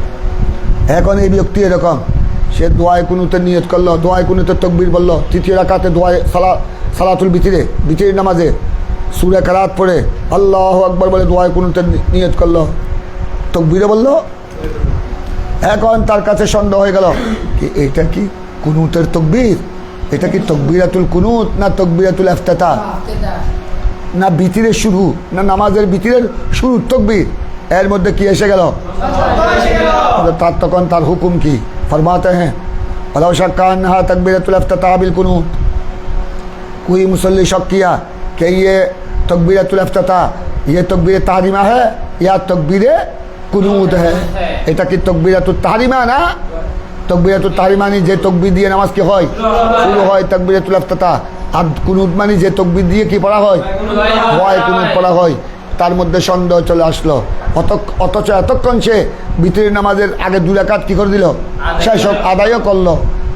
এখন এই ব্যক্তি এরকম, সে দোয়ায়ে কুনুতের নিয়ত করলো, দোয়ায়ে কুনুতের তাকবীর বললো, তৃতীয় রাকাতে দোয়ায়ে সালাতুল বিতির নামাজে সূরা কারাত পড়ে আল্লাহু আকবার বলে দোয়ায়ে কুনুতের নিয়ত করলো, তাকবীরে বললো। এখন তার কাছে সন্দেহ হয়ে গেল কি এটা কি কুনুতের তাকবীর এটা কি তকবিরাতুল কুনুত না তকবিরাতুল ইফতিতাহ না বিতিরের শুরু না নামাজের বিতিরের শুরু তকবীর এর মধ্যে কি এসে গেল তার তখন তার হুকুম কি ফরমাতে हैं वलौ शक्का अन्नहा तकबीरतुल इफ्तिताह बिल कुनूत कोई मुसल्ली शक किया कि ये तकबीरतुल इफ्तिताह ये तकबीर ताहरीमा है या तकबीर कुनूत है এটা কি তকবীরাতুত তাহরিমা না তকবীরাতুত তাহরিমা নি যে তকবীর দিয়ে নামাজ কি হয় শুরু হয় তকবীরাতুল ইফতিতাহ আর কুনুত মানে যে তকবীর দিয়ে কি পড়া হয় কুনুত পড়া হয় তার মধ্যে সন্দেহ চলে আসলো অথচ এতক্ষণ সে বিতরের নামাজের আগে 2 রাকাত কি করে দিল শেষ আদায়ও করলো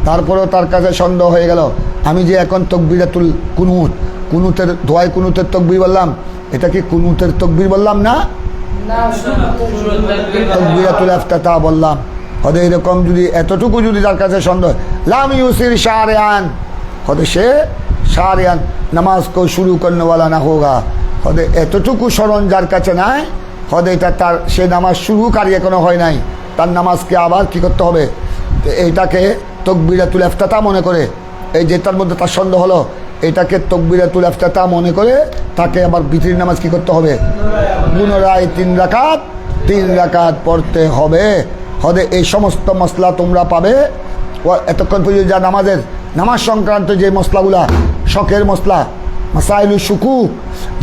তারপরেও তার কাছে সন্দেহ হয়ে গেল আমি যে এখন তকবীরাতুল কুনুতের দোয়ায় কুনুতের তকবীর বললাম এটা কি কুনুতের তকবীর বললাম না তকবীরাতুল ইফতিতাহ বললাম হয়তো এরকম যদি এতটুকু যদি তার কাছে সন্দেহ লাম ইউসির শারিয়ান হয়তো সে শারিয়ান নামাজ কো শুরু করনে वाला না হোগা হয়তো এতটুকু স্মরণ যার কাছে নাই হয়তো এটা তার সে নামাজ শুরুকারী এখনো হয় নাই তার নামাজকে আবার কি করতে হবে এইটাকে তকবীরাতুল ইফতিতাহ মনে করে এই যেটার মধ্যে তার সন্দেহ হলো এটাকে তকবীরাতুল ইফতিতাহ মনে করে তাকে আবার বিতরের নামাজ কি করতে হবে পুনরায় 3 রাকাত পড়তে হবে হয়তো এই সমস্ত মশলা তোমরা পাবে এতক্ষণ পর্যন্ত যা নামাজ সংক্রান্ত যে মশলাগুলা শখের মশলা মাসাইলু শুকু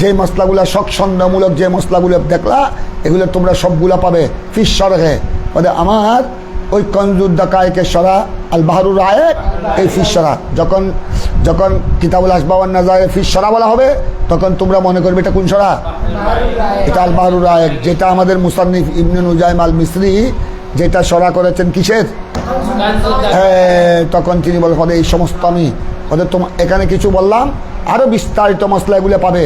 যে মশলাগুলা শখ সন্দেহমূলক যে মশলাগুলো দেখলা এগুলো তোমরা সবগুলা পাবে ফিস শরহে মানে আমার ওই কনজুদ দাকায়েকের শরা আল বাহরুর রায়েক এই ফিস শরা যখন কিতাবুল আসবাব ওয়ান নাজায়ে ফিস শরা বলা হবে তখন তোমরা মনে করবে এটা কোন শরা এটা আল বাহরুর রায়েক যেটা আমাদের মুসান্নিফ ইবনে নুজাইম আল মিসরি যেটা শরা করেছেন কিসের তখন তিনি বলেন হয়তো এই সমস্ত আমি হয়তো এখানে কিছু বললাম আরও বিস্তারিত মশলা এগুলো পাবে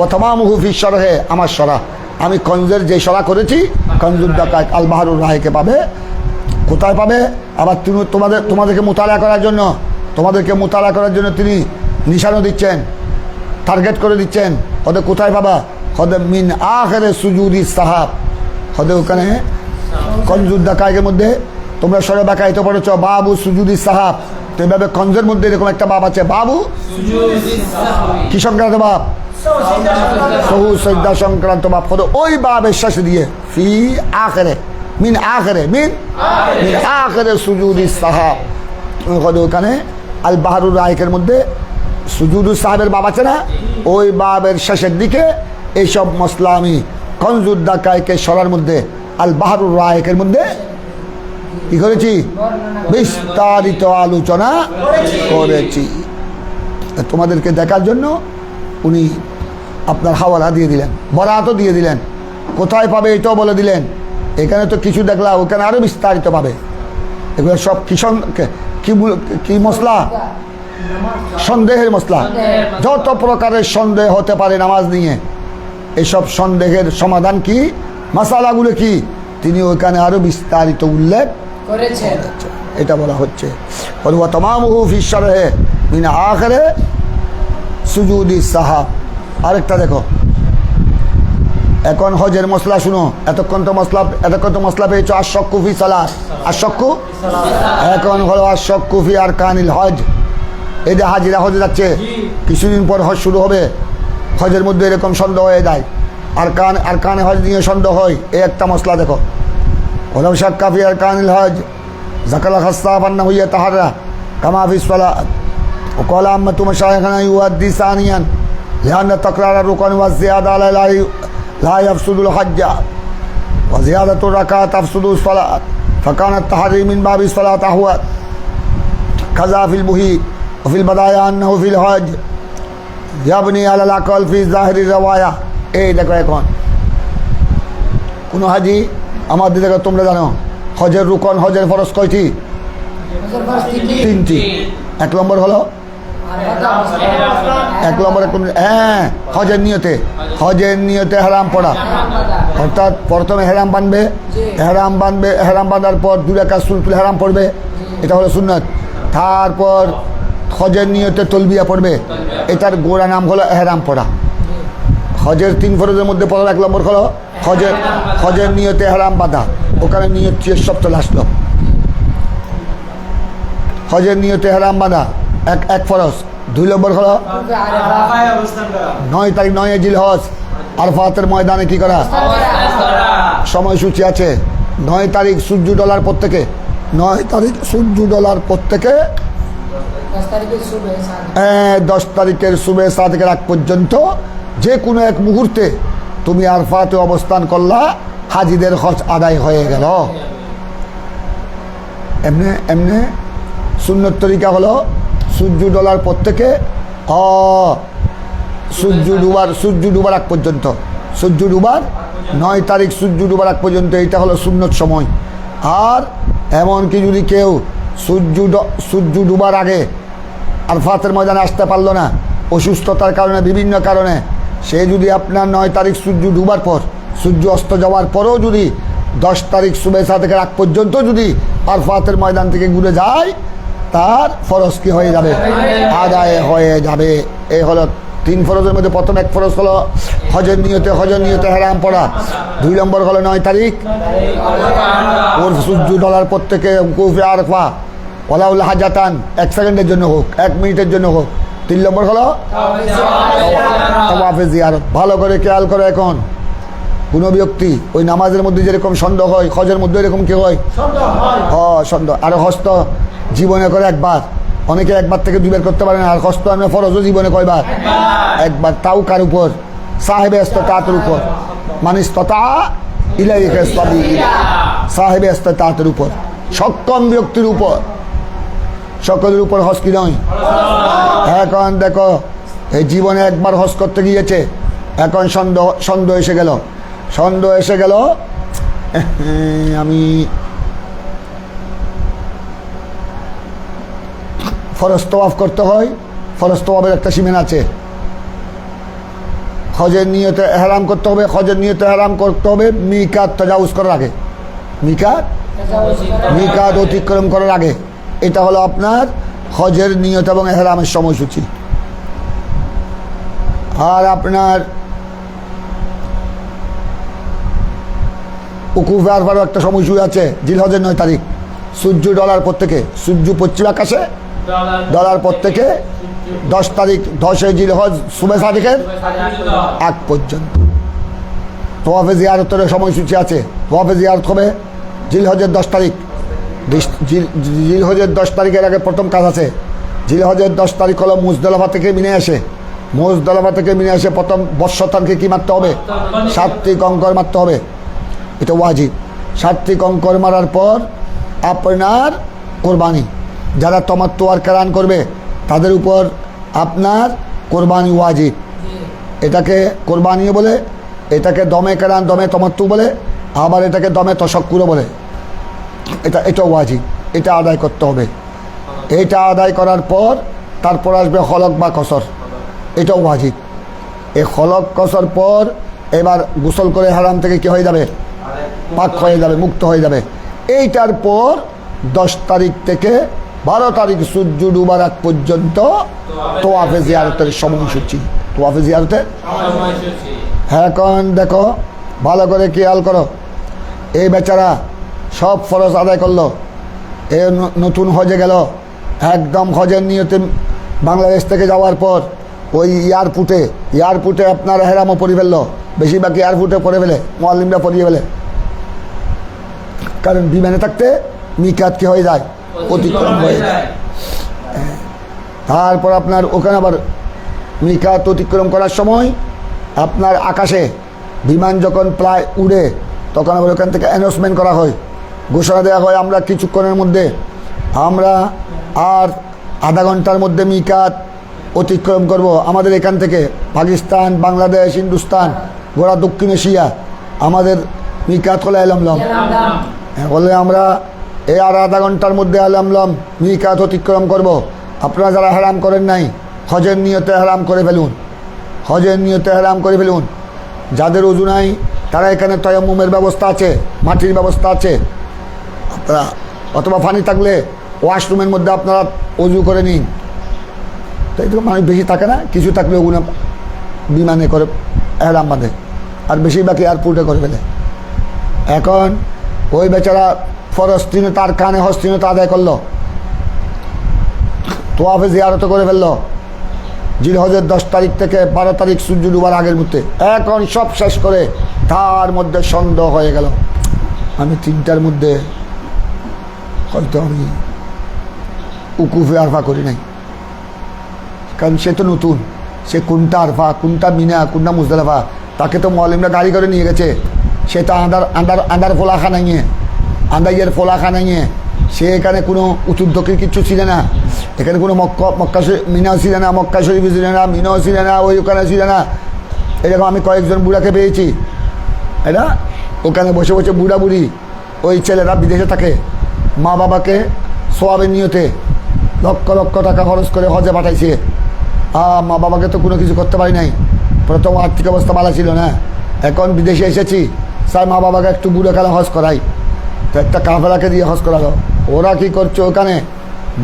ও তামামুহু ফিস শরহে আমার শরা আমি কনজের যে শরা করেছি কনজুদ দাকায়েক আল বাহরুর রায়েকে পাবে কোথায় পাবে আবার তিনি তোমাদেরকে মোতালা করার জন্য তিনি নিশানা দিচ্ছেন টার্গেট করে দিচ্ছেন হয়তো কোথায় পাবা হয়তো মিন আখিরে সুজুদি সাহাব হয়তো ওখানে কনজুদ দাকায়েকের মধ্যে তোমরা সরে বাকাইতে পড়েছ বাবু সুজুদি সাহাব তো এইভাবে কনজের মধ্যে এরকম একটা বাব আছে বাবু কি সংক্রান্ত বাব সহু সজ্জা সংক্রান্ত বাব হয়তো ওই বাবের শেষে দিয়ে ফি আখিরে মিন আখিরে সুজুদি সাহাব হয়তো ওখানে আল বাহরুর রায়েকের মধ্যে সুজুদুস সাহাবের বাব আছে না ওই বাবের শেষের দিকে এইসব মশলা আমি কনজুদ দাকায়েকের শরার মধ্যে আল বাহরুর রায়েকের মধ্যে কি করেছি বিস্তারিত আলোচনা করেছি তোমাদেরকে দেখার জন্য উনি আপনার হাওয়ালা দিয়ে দিলেন বরাতও দিয়ে দিলেন কোথায় পাবে এটাও বলে দিলেন এখানে তো কিছু দেখলা ওখানে আরও বিস্তারিত পাবে এগুলো সব কি মশলা সন্দেহের মশলা যত প্রকারের সন্দেহ হতে পারে নামাজ নিয়ে এসব সন্দেহের সমাধান কি মাসালাগুলো কি তিনি ওইখানে আরও বিস্তারিত উল্লেখ করেছেন এটা বলা হচ্ছে ওয়া তামামুহু ফি শরহে মিন আখিরে সুজুদি সাহাব আরেকটা দেখো এখন হজের মশলা শুনো এতক্ষণ তো মশলা পেয়েছো আশক্কু ফি সালাত আশক্কু এখন হলো আশক্কু ফি আরকানিল হজ এই যে হাজিরা হজে যাচ্ছে কিছুদিন পর হজ শুরু হবে হজের মধ্যে এরকম সন্দেহ হয়ে যায় আরকানে হজ নিয়ে সন্দেহ হয় এই একটা মশলা দেখো ওলাউ শাক্কা ফি আরকানিল হজ যাকাল খাসসাফ আন্নাহু ইয়াতাহাররা কামা ফি সালাত وقال أمة مشايخنا يؤدي ثانيا لأن تكرار الركن والزيادة لا يفسد الحج وزيادة الركعات تفسد الصلاة فكان التحري من باب الصلاة أحوط كذا في المحيط وفي البداية أنه في الحج يبني على الأقل في ظاهر الرواية এই দেখো এখন কোনো হাজি আমাদের দেখো তোমরা জানো হজের রুকন হজের ফরজ কয়টি 3টি 1 নম্বর হলো 1 নম্বরে হজের নিয়তে হেরাম পড়া অর্থাৎ প্রথমে হেরাম বাঁধবে হেরাম বাঁধার পর 2 রাকাত সুন্নাতুল হেরাম পড়বে এটা হলো সুন্নাত তারপর হজের নিয়তে তলবিয়া পড়বে এটার গোড়া নাম হলো হেরাম পড়া হজের 3 ফরজের মধ্যে পড়ার 1 নম্বর হলো হজের নিয়তে হেরাম বাঁধা ওখানে নিয়ত সব চলে আসলো হজের নিয়তে হেরাম বাঁধা এক ফরজ। 2 নম্বর হলো আরাফায় অবস্থান করা। 9 তারিখ 9 জিলহজ আরফাতের ময়দানে কি করা? অবস্থান করা। সময়সূচি আছে। 9 তারিখ সূর্য ডলার পর থেকে 9 তারিখ সূর্য ডলার পর থেকে 10 তারিখের সুবে সাদেকের আগ পর্যন্ত যে কোনো এক মুহূর্তে তুমি আরফাতে অবস্থান করলা, হাজিদের হজ আদায় হয়ে গেল। এমনি এমনি সুন্নত তরিকা হলো সূর্য ডলার পর থেকে সূর্য ডুবার আগ পর্যন্ত, সূর্য ডুবার 9 তারিখ সূর্য ডুবার আগ পর্যন্ত, এটা হলো সুন্নত সময়। আর এমনকি যদি কেউ সূর্য ডুবার আগে আরফাতের ময়দানে আসতে পারলো না, অসুস্থতার কারণে, বিভিন্ন কারণে, সে যদি আপনার 9 তারিখ সূর্য ডুবার পর, সূর্য অস্ত যাওয়ার পরেও যদি 10 তারিখ সুবে সাদেকের আগ পর্যন্ত যদি আরফাতের ময়দান থেকে ঘুরে যায়, তার ফরজ কি হয়ে যাবে? আদায় হয়ে যাবে। এই হলো 3 ফরজের মধ্যে প্রথম 1 ফরজ হলো হজের নিয়তে হেরাম পড়া। 2 নম্বর হলো 9 তারিখ ওর সূর্য ডলার পর থেকে উকুফে আরফা ওয়ালাউল হাজাতান, 1 সেকেন্ডের জন্য হোক, 1 মিনিটের জন্য হোক। 3 নম্বর হলো তাওয়াফে জিয়ারত। ভালো করে খেয়াল করো, এখন কোনো ব্যক্তি ওই নামাজের মধ্যে যেরকম সন্দেহ হয়, হজের মধ্যে এরকম কি হয়? সন্দেহ। আর হস্ত জীবনে করে একবার, অনেকে একবার থেকে 2 বার করতে পারে না। আর হস্ত আমরা ফরজও জীবনে কয়বার? একবার। তাও কার উপর? সাহেবে ইস্তাতাতের উপর। মানিস ততা ইলাইহি সাবিলা, সাহেবে ইস্তাতাতের উপর, সক্ষম ব্যক্তির উপর। সকলের উপর হজ কি নয়? এখন দেখো, এই জীবনে একবার হজ করতে গিয়েছে, এখন সন্দেহ এসে গেল, আমি ফরজ তওয়াফ করতে হয়। ফরজ তওয়াফের একটা সীমানা আছে। হজের নিয়তে এহরাম করতে হবে, মিকাত তাজাউজ করার আগে, মিকাত অতিক্রম করার আগে। এটা হলো আপনার হজের নিয়ত এবং এহরামের সময়সূচি। আর আপনার উকুফে আরফারও একটা সময়সূচি আছে। জিলহজের 9 তারিখ সূর্য ডলার পর থেকে, সূর্য পশ্চিম আকাশে ডলার পর থেকে 10 তারিখ 10 জিলহজ সুবে সাদেকের আগ পর্যন্ত। তোয়াফে জিয়ারতের সময়সূচি আছে। তোয়াফে জিয়ারত হবে জিলহজের 10 তারিখ। জিলহজের 10 তারিখের আগে প্রথম কাজ আছে। জিলহজের 10 তারিখ হলো মুজদলিফা থেকে মিনে আসে। প্রথম বর্ষতানকে কি মারতে হবে? 7টি কঙ্কর মারতে হবে। এটা ওয়াজিব। 7টি কঙ্কর মারার পর আপনার কোরবানি, যারা তমাত্তু আর কেরান করবে তাদের উপর আপনার কোরবানি ওয়াজিব। এটাকে কোরবানিও বলে, এটাকে দমে কেরান, দমে তমাত্তু বলে, আবার এটাকে দমে তশক্কুরও বলে। এটা ওয়াজিব, এটা আদায় করতে হবে। এটা আদায় করার পর তারপর আসবে হলক বা কসর, এটাও ওয়াজিব। এই হলক কসর পর এবার গোসল করে হারাম থেকে কি হয়ে যাবে? পাক হয়ে যাবে, মুক্ত হয়ে যাবে। এইটার পর 10 তারিখ থেকে 12 তারিখ সূর্য ডুবার আগ পর্যন্ত তোয়াফে জিয়ারতের সময়সূচি। এখন দেখো, ভালো করে খেয়াল করো, এই বেচারা সব ফরজ আদায় করলো, এ নতুন হজে গেল, একদম হজের নিয়তে বাংলাদেশ থেকে যাওয়ার পর ওই এয়ারপোর্টে আপনার হেরামও পড়ে ফেললো। বেশিরভাগ এয়ারপোর্টে পড়ে ফেলে, মুআল্লিমরা পড়িয়ে ফেলে, কারণ বিমানে থাকতে মিকাত কি হয়ে যায়? অতিক্রম হয়ে যায়। তারপর আপনার ওখানে আবার মিকাত অতিক্রম করার সময় আপনার আকাশে বিমান যখন প্রায় উড়ে, তখন আবার ওখান থেকে অ্যানাউন্সমেন্ট করা হয়, ঘোষণা দেওয়া হয়, আমরা কিছুক্ষণের মধ্যে, আমরা আর আধা ঘন্টার মধ্যে মিকাত অতিক্রম করব। আমাদের এখান থেকে পাকিস্তান, বাংলাদেশ, হিন্দুস্তান, গোড়া দক্ষিণ এশিয়া, আমাদের মিকাত হলো আলমলম। বলে আমরা এই আর আধা ঘন্টার মধ্যে আলমলম মিকাত অতিক্রম করব। আপনারা যারা হারাম করেন নাই, হজের নিয়তে হারাম করে ফেলুন। যাদের ওযু নাই তারা এখানে তায়াম্মুমের ব্যবস্থা আছে, মাটির ব্যবস্থা আছে। আপনারা অথবা পানি থাকলে ওয়াশরুমের মধ্যে আপনারা ওযু করে নিন। তাই তো মানুষ বেশি থাকে না, কিছু থাকলে ওগুলো বিমানে করে এহরাম বাঁধে, আর বেশিরভাগ এয়ারপোর্টে করে ফেলে। এখন ওই বেচারা ফরজ তিনতা আর কানে হজ তিনতা আদায় করলো। তোয়াফে জিয়ারত করে ফেললো জিলহজের 10 তারিখ থেকে 12 তারিখ সূর্য ডুবার আগের মধ্যে। এখন সব শেষ করে তার মধ্যে সন্দেহ হয়ে গেল, আমি 3টার মধ্যে হয়তো আমি উকুফে আরফা করি নাই, কারণ সে তো নতুন, সে কোনটা আরফা কোনটা মিনা কোনটা মুজদালিফা তাকে তো মুআল্লিমরা গাড়ি করে নিয়ে গেছে। সে তো আন্ডার ফোলাখা নিয়ে আন্দাইয়ের ফোলাখা নিয়ে সে এখানে কোনো উত্তর দক্ষিণ কিচ্ছু ছিল না, এখানে কোনো মক্কা মিনাও ছিল না, মক্কা শরীফ ছিল না, মিনাও ছিল না, ওই ওখানে ছিল না। এরকম আমি কয়েকজন বুড়াকে পেয়েছি, এটা ওখানে বসে বসে বুড়া বুড়ি ওই ছেলেরা বিদেশে থাকে, মা বাবাকে সোয়াবের নিয়তে লক্ষ লক্ষ টাকা খরচ করে হজে পাঠাইছে। মা বাবাকে তো কোনো কিছু করতে পারি নাই, প্রথম আর্থিক অবস্থা ভালো ছিল না, এখন বিদেশে এসেছি, স্যার মা বাবাকে একটু বুড়ো কালে হজ করাই, তো একটা কাফেলাকে দিয়ে হজ করালো। ওরা কি করছে ওখানে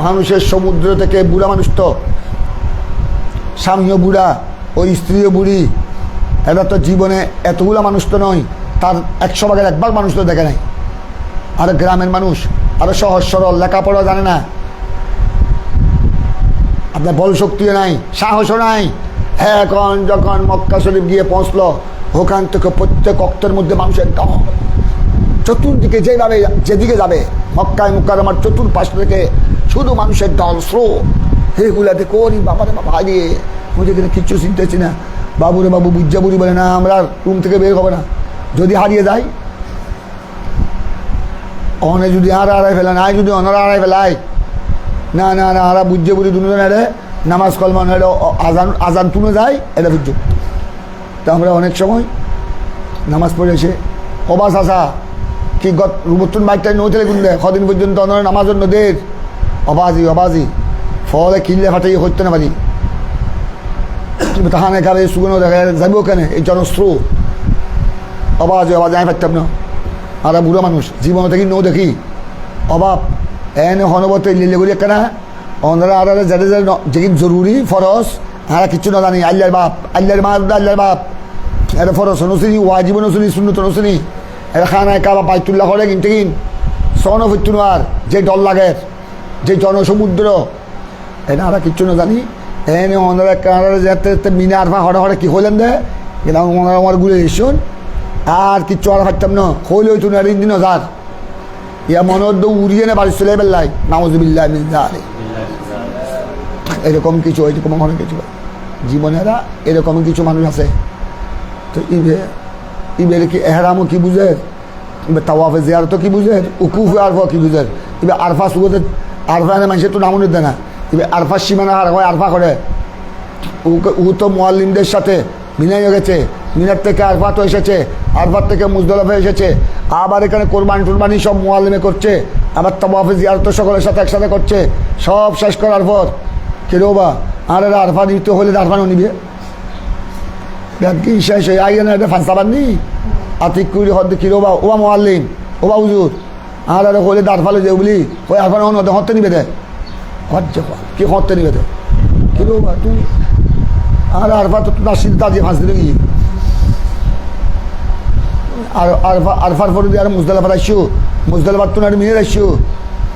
মানুষের সমুদ্র থেকে, বুড়া মানুষ তো স্বামীও বুড়া ওই স্ত্রীও বুড়ি, এরা তো জীবনে এতগুলো মানুষ তো নয়, তার 100 ভাগের 1 ভাগ মানুষ তো দেখে নাই। আর গ্রামের মানুষ আরও সহজ সরল, লেখাপড়া জানে না, আপনার বল শক্তিও নাই, সাহসও নাই। হ্যাঁ, এখন যখন মক্কা শরীফ গিয়ে পৌঁছলো, ওখান থেকে প্রত্যেক অক্তের মধ্যে মানুষের দল চতুর্দিকে যেভাবে যেদিকে যাবে মক্কায় মুকাররমার চতুর্পাশ থেকে শুধু মানুষের দল স্রোত। এগুলা দেখো নি বাবা রে বাবা, দিয়ে মুঝে এখানে কিচ্ছু চিনতেছি না। বাবুরে বাবু বুঝা বুড়ি বলে না, আমরা রুম থেকে বের হবে না, যদি হারিয়ে যায় অনে যদি আর হারাই ফেলে নাই, যদি অনারা হারাই ফেলায় না না না, আরা বুঝে বুড়ি দুজন এড়ে নামাজ কলমান এড়ে আজান তুলে যায়, এটা বুঝছো। তা আমরা অনেক সময় নামাজ পড়ে এসে অবাস আসা কি রুবতুন বাইকটাই নৌতেলে গুনলে কদিন পর্যন্ত অনারা নামাজের নদের অবাজি ফলে কিনলে ফাটাই হইতে না পারি, তাহানে কালে সুগুনো দেখা যাবো কেনে এই জনস্রোত অবাজ আমি পারতাম না। আর বুড়ো মানুষ জীবন দেখি নৌ দেখি অভাব এনে হনবতে লিলে করি কেনা ওনারা আর যাদের যেদিন জরুরি ফরজ আর কিচ্ছু না জানি, আল্লাহর বাপ আল্লাহর মা আল্লাহর বাপ, এটা ফরজ নসিনি ওয়াজিব নসিনি শূন্যত নসিনি, এটা খানায় কাবা বাইতুল্লাহ করে কিনতে কিন সন ফিরতুন আর যে ডল লাগে যে জনসমুদ্র, এটা আর কিচ্ছু না জানি। এনে ওনারা কানাডা যেতে মিনা আরফা হরে হরে কি হইলেন দে কিন্তু ওনারা আমার ঘুরে এসুন আর কিচ্ছু আর পারতাম না, হইলে হইতো না দিন হাজার ইয়া মনোদ্দ উড়িয়ে না বাড়ি চলে বেল্লাই নাউজুবিল্লাহ মিন যালিক। এরকম কিছু এরকম অনেক কিছু জীবনেরা এরকম কিছু মানুষ আছে। তো ইবের কি এহরামও কি বুঝে, এবার তাওয়াফে জিয়ারতও কি বুঝে, উকুফে আরফা কি বুঝে, এবার আরফা সুগতে আরফা এনে মানুষের তো নামও নিতে না, এবার আরফার সীমানা আর হয় আরফা করে ও তো মুআল্লিমদের সাথে মিলাই গেছে, মিনার থেকে আরফা তো এসেছে, আরফার থেকে মুজদালিফা এসেছে, আবার এখানে কোরবানি টোরবানি সব মুআল্লিমে করছে, আবার তাওয়াফে জিয়ারত সকলের সাথে একসাথে করছে, সব শেষ করার পর কেরোবা আর এরা আরফা নিতে হলে আরফানও নিবে কি শেষ হয়ে আই না, এটা ফাঁসাবার নি আতিক কুড়ি হদ্দে কিরোবা ওবা মুআল্লিম ওবা হুজুর আর আরে হলে আরফালে যে বলি ওই আরফান হতে নিবে দে কি হতে নিবে দে কিরোবা তুই আর আরফা তো তার চিন্তা দিয়ে ফাঁস দিলে গিয়ে আর আরফার পরে দিয়ে আর মুজদালিফার আসছো, মুজদালিফার তো আর মিনের আসছো,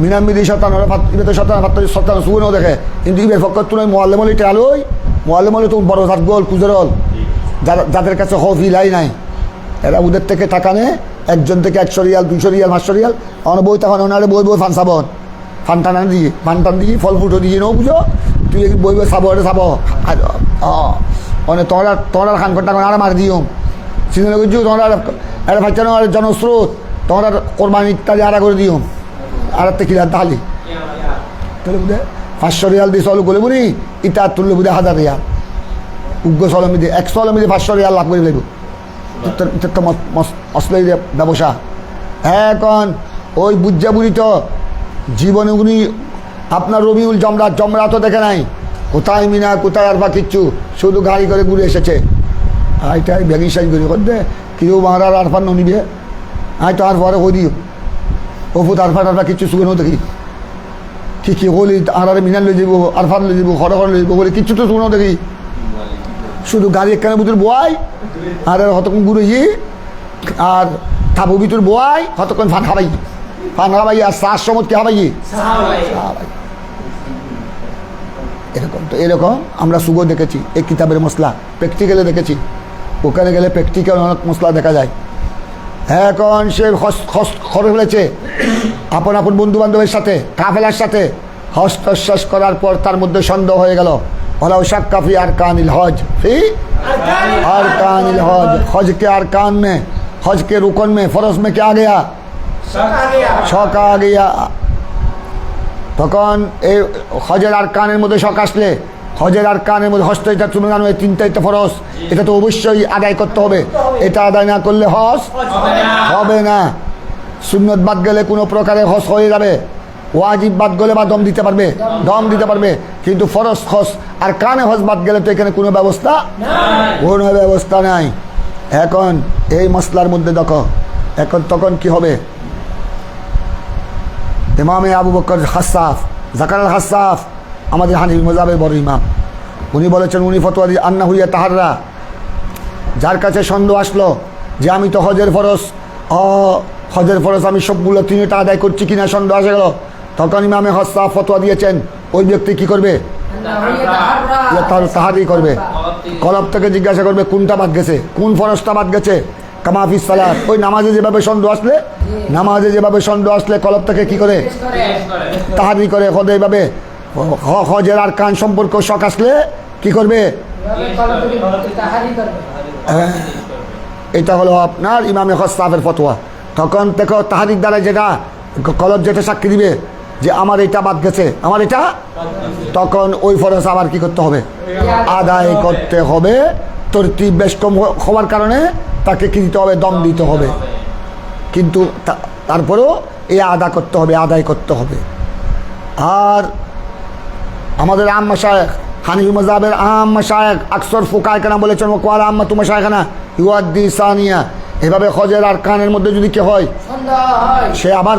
মিনার মিদি শতান ইবে তো শতান সুগুনও দেখে, কিন্তু ইবের ফকর তো নয় মোয়াল্লেমলি টেয়ালই মোয়াল্লেমলি তো বড় হাত গোল কুজরল যাদের কাছে হফিলাই নাই, এরা ওদের থেকে টাকা নেয়, একজন থেকে 100 রিয়াল 200 রিয়াল 500 রিয়াল, আমার বই তখন ওনারে বই ফান সাবন ফান টানা দিয়ে ফান টান দিয়ে ফল ফুটো দিয়ে নেও বুঝো, তুই বই চাবো এটা চাবো মানে তোমরা খান ঘন্টা আর মার দিও সিজনে বুঝছো, তোমরা এটা ফাইচানো আর জনস্রোত তোমরা কোরবানি ইত্যাদি আড়া করে দিও আর একটা কিলার তাহলে তাহলে বুঝে 500 রিয়াল দিয়ে চলো বলে বলি ইটা তুললে বুঝে 1000 রিয়াল উগ্র চলমি দিয়ে 100 চলমি দিয়ে 500 রিয়াল লাভ করে লাগবে, এটা তো অশ্লীল ব্যবসা। এখন ওই বুঝা বুড়ি তো জীবনে উনি আপনার রবিউল জমরা তো দেখে নাই, কোথায় মিনা কোথায় আর বা কিচ্ছু, শুধু গাড়ি করে ঘুরে এসেছে। আইটাই ব্যাগি সাইজ করে করতে কেউ মারার আরফান নিবে, আই তো আর পরে হই দিও ওফুত আরফা টারফা কিচ্ছু শুনে দেখি কি হলি আর মিনার লই যাব আরফান লই যাব ঘরে ঘরে লই যাব বলে কিচ্ছু তো শুনেও দেখি, শুধু গাড়ি একখানে ভিতর বোয়াই আর হতক্ষণ ঘুরে আর থাবো ভিতর বোয়াই হতক্ষণ ফান খাবাই আর 4 সময় কি খাবাই এরকম তো এরকম আমরা সুগো দেখেছি এই কিতাবের মশলা প্র্যাকটিক্যালে দেখেছি, ওখানে গেলে প্র্যাকটিক্যাল অনেক মশলা দেখা যায়। এখন সে খরচ ফেলেছে আপন আপন বন্ধু বান্ধবের সাথে কাফেলার সাথে হস্তশ্বাস করার পর তার মধ্যে সন্দেহ হয়ে গেল। ওলাউ শাক্কা ফি আরকানিল হজ, ফি আরকানিল হজ, हज के अरकान में, हज के रुकन में, फरज में क्या आ गया? শক आ गया। তখন এই হজের আরকানের মধ্যে শক আসলে হজের আরকানের মধ্যে হজ তো এটা চুনানো এই তিনটা ফরজ, এটা তো অবশ্যই আদায় করতে হবে। এটা আদায় না করলে হজ হবে না। সুন্নত বাদ গেলে কোনো প্রকারে হজ হয়ে যাবে, ওয়াজিব বাদ গেলে বা দম দিতে পারবে, কিন্তু ফরজ হজ আর কানে হজ বাদ গেলে তো এখানে কোনো ব্যবস্থা নাই। এখন এই মসলার মধ্যে দেখো এখন তখন কি হবে? ইমামে আবু বকর হাসাফ, জাকার আল হাসাফ আমাদের হানিফি মাযহাবের বড় ইমাম, উনি বলেছেন, উনি ফতোয়া দিয়ে আন্না হুইয়া তাহাররা, যার কাছে সন্দেহ আসলো যে আমি তো হজের ফরজ আমি সবগুলো তিনটা আদায় করছি কিনা সন্দেহ আসে গেল, তখন ইমামে হাসাফ ফতোয়া দিয়েছেন ওই ব্যক্তি কি করবে? তাহারি করবে, কলব থেকে জিজ্ঞাসা করবে কোনটা বাদ গেছে, কোন ফরজটা বাদ গেছে। কামাফিস সালাত, ওই নামাজে যেভাবে সন্দেহ আসলে কলব থেকে কি করে? তাহারি করে। এইভাবে হজের আর কান সম্পর্ক শখ আসলে কি করবে? এটা হলো আপনার ইমামে হাসাফের ফতোয়া। তখন দেখো তাহারির দ্বারা যেটা কলব যেটা সাক্ষী দিবে যে আমার এটা বাদ গেছে, আমার এটা, তখন ওই ফরজ আবার কি করতে হবে? আদায় করতে হবে। তরতিব বেশ কম হওয়ার কারণে তাকে কি দিতে হবে? দম দিতে হবে, কিন্তু তারপরেও এই আদায় করতে হবে। আর আমাদের আম মাশায়েখ হানিফি মাযহাবের আম মাশায়েখ আকসর ফুকাহায়ে কেরাম বলেছেন ওয়াকাল আম্মাতু মাশায়েখানা ইউহাদ্দিসানিয়া, এভাবে হজের আর কানের মধ্যে যদি কি হয় সে আবার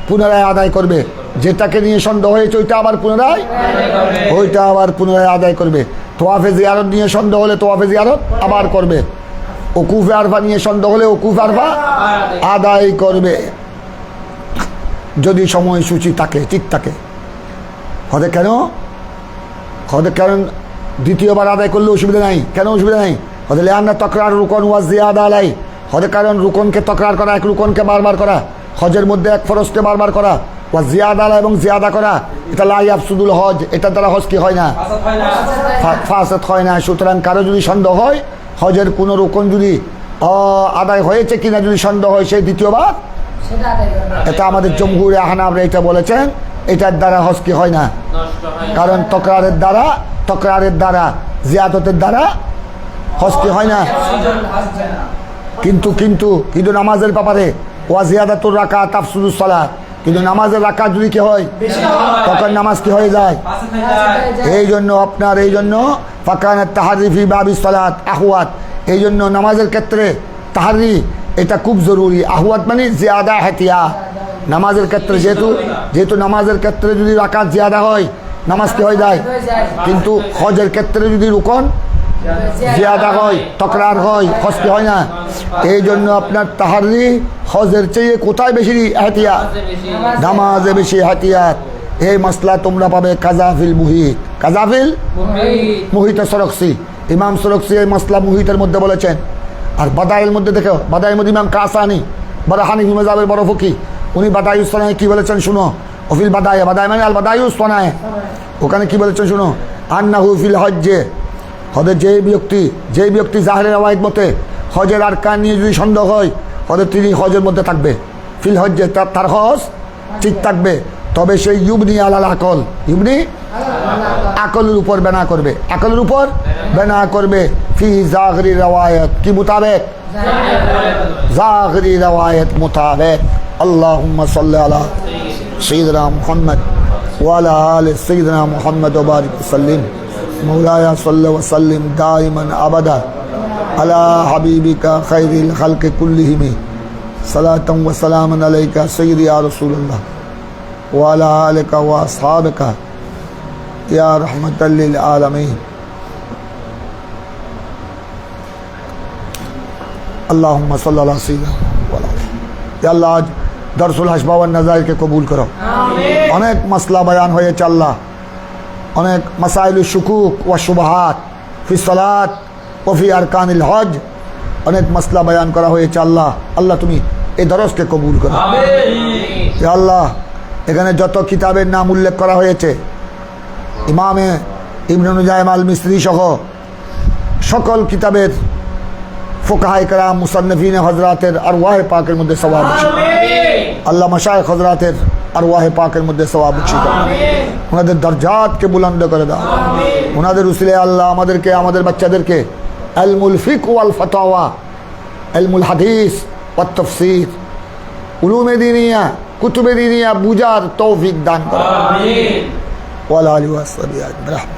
পুনরায় আদায় করবে। যেটাকে নিয়ে সন্দেহ হয়েছে ওইটা আবার পুনরায় আদায় করবে। তোয়াফে জিয়ারত নিয়ে সন্দেহ হলে তোয়াফে জিয়ারত আবার করবে। ওকুফে আরফা নিয়ে সন্দেহ হলে ওকুফে আরফা আদায় করবে, যদি সময়সূচি থাকে, ঠিক থাকে। হদে কেন দ্বিতীয়বার আদায় করলে অসুবিধা নাই? কেন অসুবিধা নাই? হদে লিআন্না তাকরার রুকন ওয়া জিয়াদা আলাই, হদে কারণ রুকনকে তকরার করা, এক রুকনকে বারবার করা, হজের মধ্যে এক ফরজকে বারবার করা, ওয়া জিয়াদা আলাই এবং জিয়াদা করা, এটা লা ইয়াফসুদুল হজ, এটার দ্বারা হজ কি হয় না? ফাসাদ হয় না। সুতরাং কারো যদি সন্দেহ হয় হজের কোনো রুকন যদি আদায় হয়েছে কিনা যদি সন্দেহ হয়, সেই দ্বিতীয়বার এটা আমাদের জমহুর আহনাফরা এটা বলেছেন, এটার দ্বারা হজ কি হয় না, কারণ তকরারের দ্বারা জিয়াদতের দ্বারা হজ কি হয় না। কিন্তু নামাজের ব্যাপারে ওয়া জিয়াদাতুর রাকাত তাফসুদুস সালাত, কিন্তু নামাজের রাকাত যদি কি হয় তখন নামাজ কি হয়ে যায়। এই জন্য ফাকানাত তাহারি ফি বাবিস সালাত আহওয়াত, এই জন্য নামাজের ক্ষেত্রে তাহারি এটা খুব জরুরি। আহওয়াত মানে জিয়াদা হাতিয়া, নামাজের ক্ষেত্রে যেহেতু নামাজের ক্ষেত্রে যদি রাকাত জিয়াদা হয় নামাজ কি হয়ে যায়, কিন্তু হজের ক্ষেত্রে যদি রুকন জিয়াদা হয়, তকরার হয়, হজ কি হয় না। এই জন্য আপনার তাহারি হজের চেয়ে কোথায় বেশি এহতিয়াত? নামাজে বেশি এহতিয়াত। এই মসলা তোমরা পাবে কাজাফিল মুহিত সরকসি, ইমাম সরকসি এই মসলা মুহিতের মধ্যে বলেছেন। আর বাদাইল মধ্যে দেখো, বাদাইল মধ্যে ইমাম কাসানি বড় হানিফি মাযহাবের বড় ফকি, উনি বাদায়ুস সানায় কি বলেছেন শুনো। ওফিল বাদায় মানে আল বাদায়ুস সানায়, ওখানে কি বলেছেন শুনো। আন্নাহু ফিল হজ্জে, হজে যেই ব্যক্তি জাহেরের রওয়ায়াত মতে হজের আরকান নিয়ে যদি সন্দেহ হয় হজে তিনি হজের মধ্যে থাকবে, ফিল হজ্জে তার হজ ঠিক থাকবে, তবে সেই ইউবনি আলাল আকল, আকলের উপর বেনা করবে, ফি জাহরি রওয়ায়াত কি মুতাবেক, জাহরি রওয়ায়াত মুতাবেক। আল্লাহুম্মা সাল্লি আলা সাইয়্যিদিনা মুহাম্মদ ওয়া আলা আলি সাইয়্যিদিনা মুহাম্মদ ওয়া বারিক ওয়াসাল্লিম। মৌলায়া সাল্লি ওয়া সাল্লিম দাইমান আবাদা আলা হাবিবিকা খায়রিল খালকি কুল্লিহিম, সালাতান ওয়া সালামান আলাইকা সাইয়্যিদি ইয়া রাসূলুল্লাহ ওয়া আলা আলিকা ওয়া আসহাবিকা ইয়া রাহমাতাল লিল আলামিন। আল্লাহুম্মা সাল্লি আলা সাইয়্যিদিনা ওয়া আলা ইয়া আল্লাহ দরসুল হাসবা ওয়ান নাযাইরকে কবুল করো। অনেক মাসলা বয়ান হয়েছে আল্লাহ, অনেক মাসাইল শুকুক ওয়া শুবহাত ফি সালাত ও ফি আরকানিল হজ, অনেক মাসলা বয়ান করা হয়েছে। আল্লাহ আল্লাহ তুমি এই দরসকে কবুল করো। ইয়া আল্লাহ, এখানে যত কিতাবের নাম উল্লেখ করা হয়েছে, ইমামে ইবনে নুজাইম আল মিসরি সহ সকল কিতাবের ফুকাহায়ে কেরাম মুসান্নিফিনে হযরাতের আরওয়াহে পাকের মধ্যে সওয়াব বর্ষিত। আল্লাহ মাশায়েখ হযরাতের আরওয়াহে পাকের মধ্যে সওয়াব বর্ষিত। ওনাদের দরজাতকে বুলন্দ করে দাও। ওনাদের উসিলায় আল্লাহ আমাদেরকে, আমাদের বাচ্চাদেরকে ইলমুল ফিকহ ওয়াল ফাতাওয়া, ইলমুল হাদিস ওয়াত তাফসীর, উলুমে দীনিয়া, কুতুবে দীনিয়া বুঝার তৌফিক দান করো। আমিন। ওয়া আলা আলিহি ওয়া সাহবিহি আজমাইন।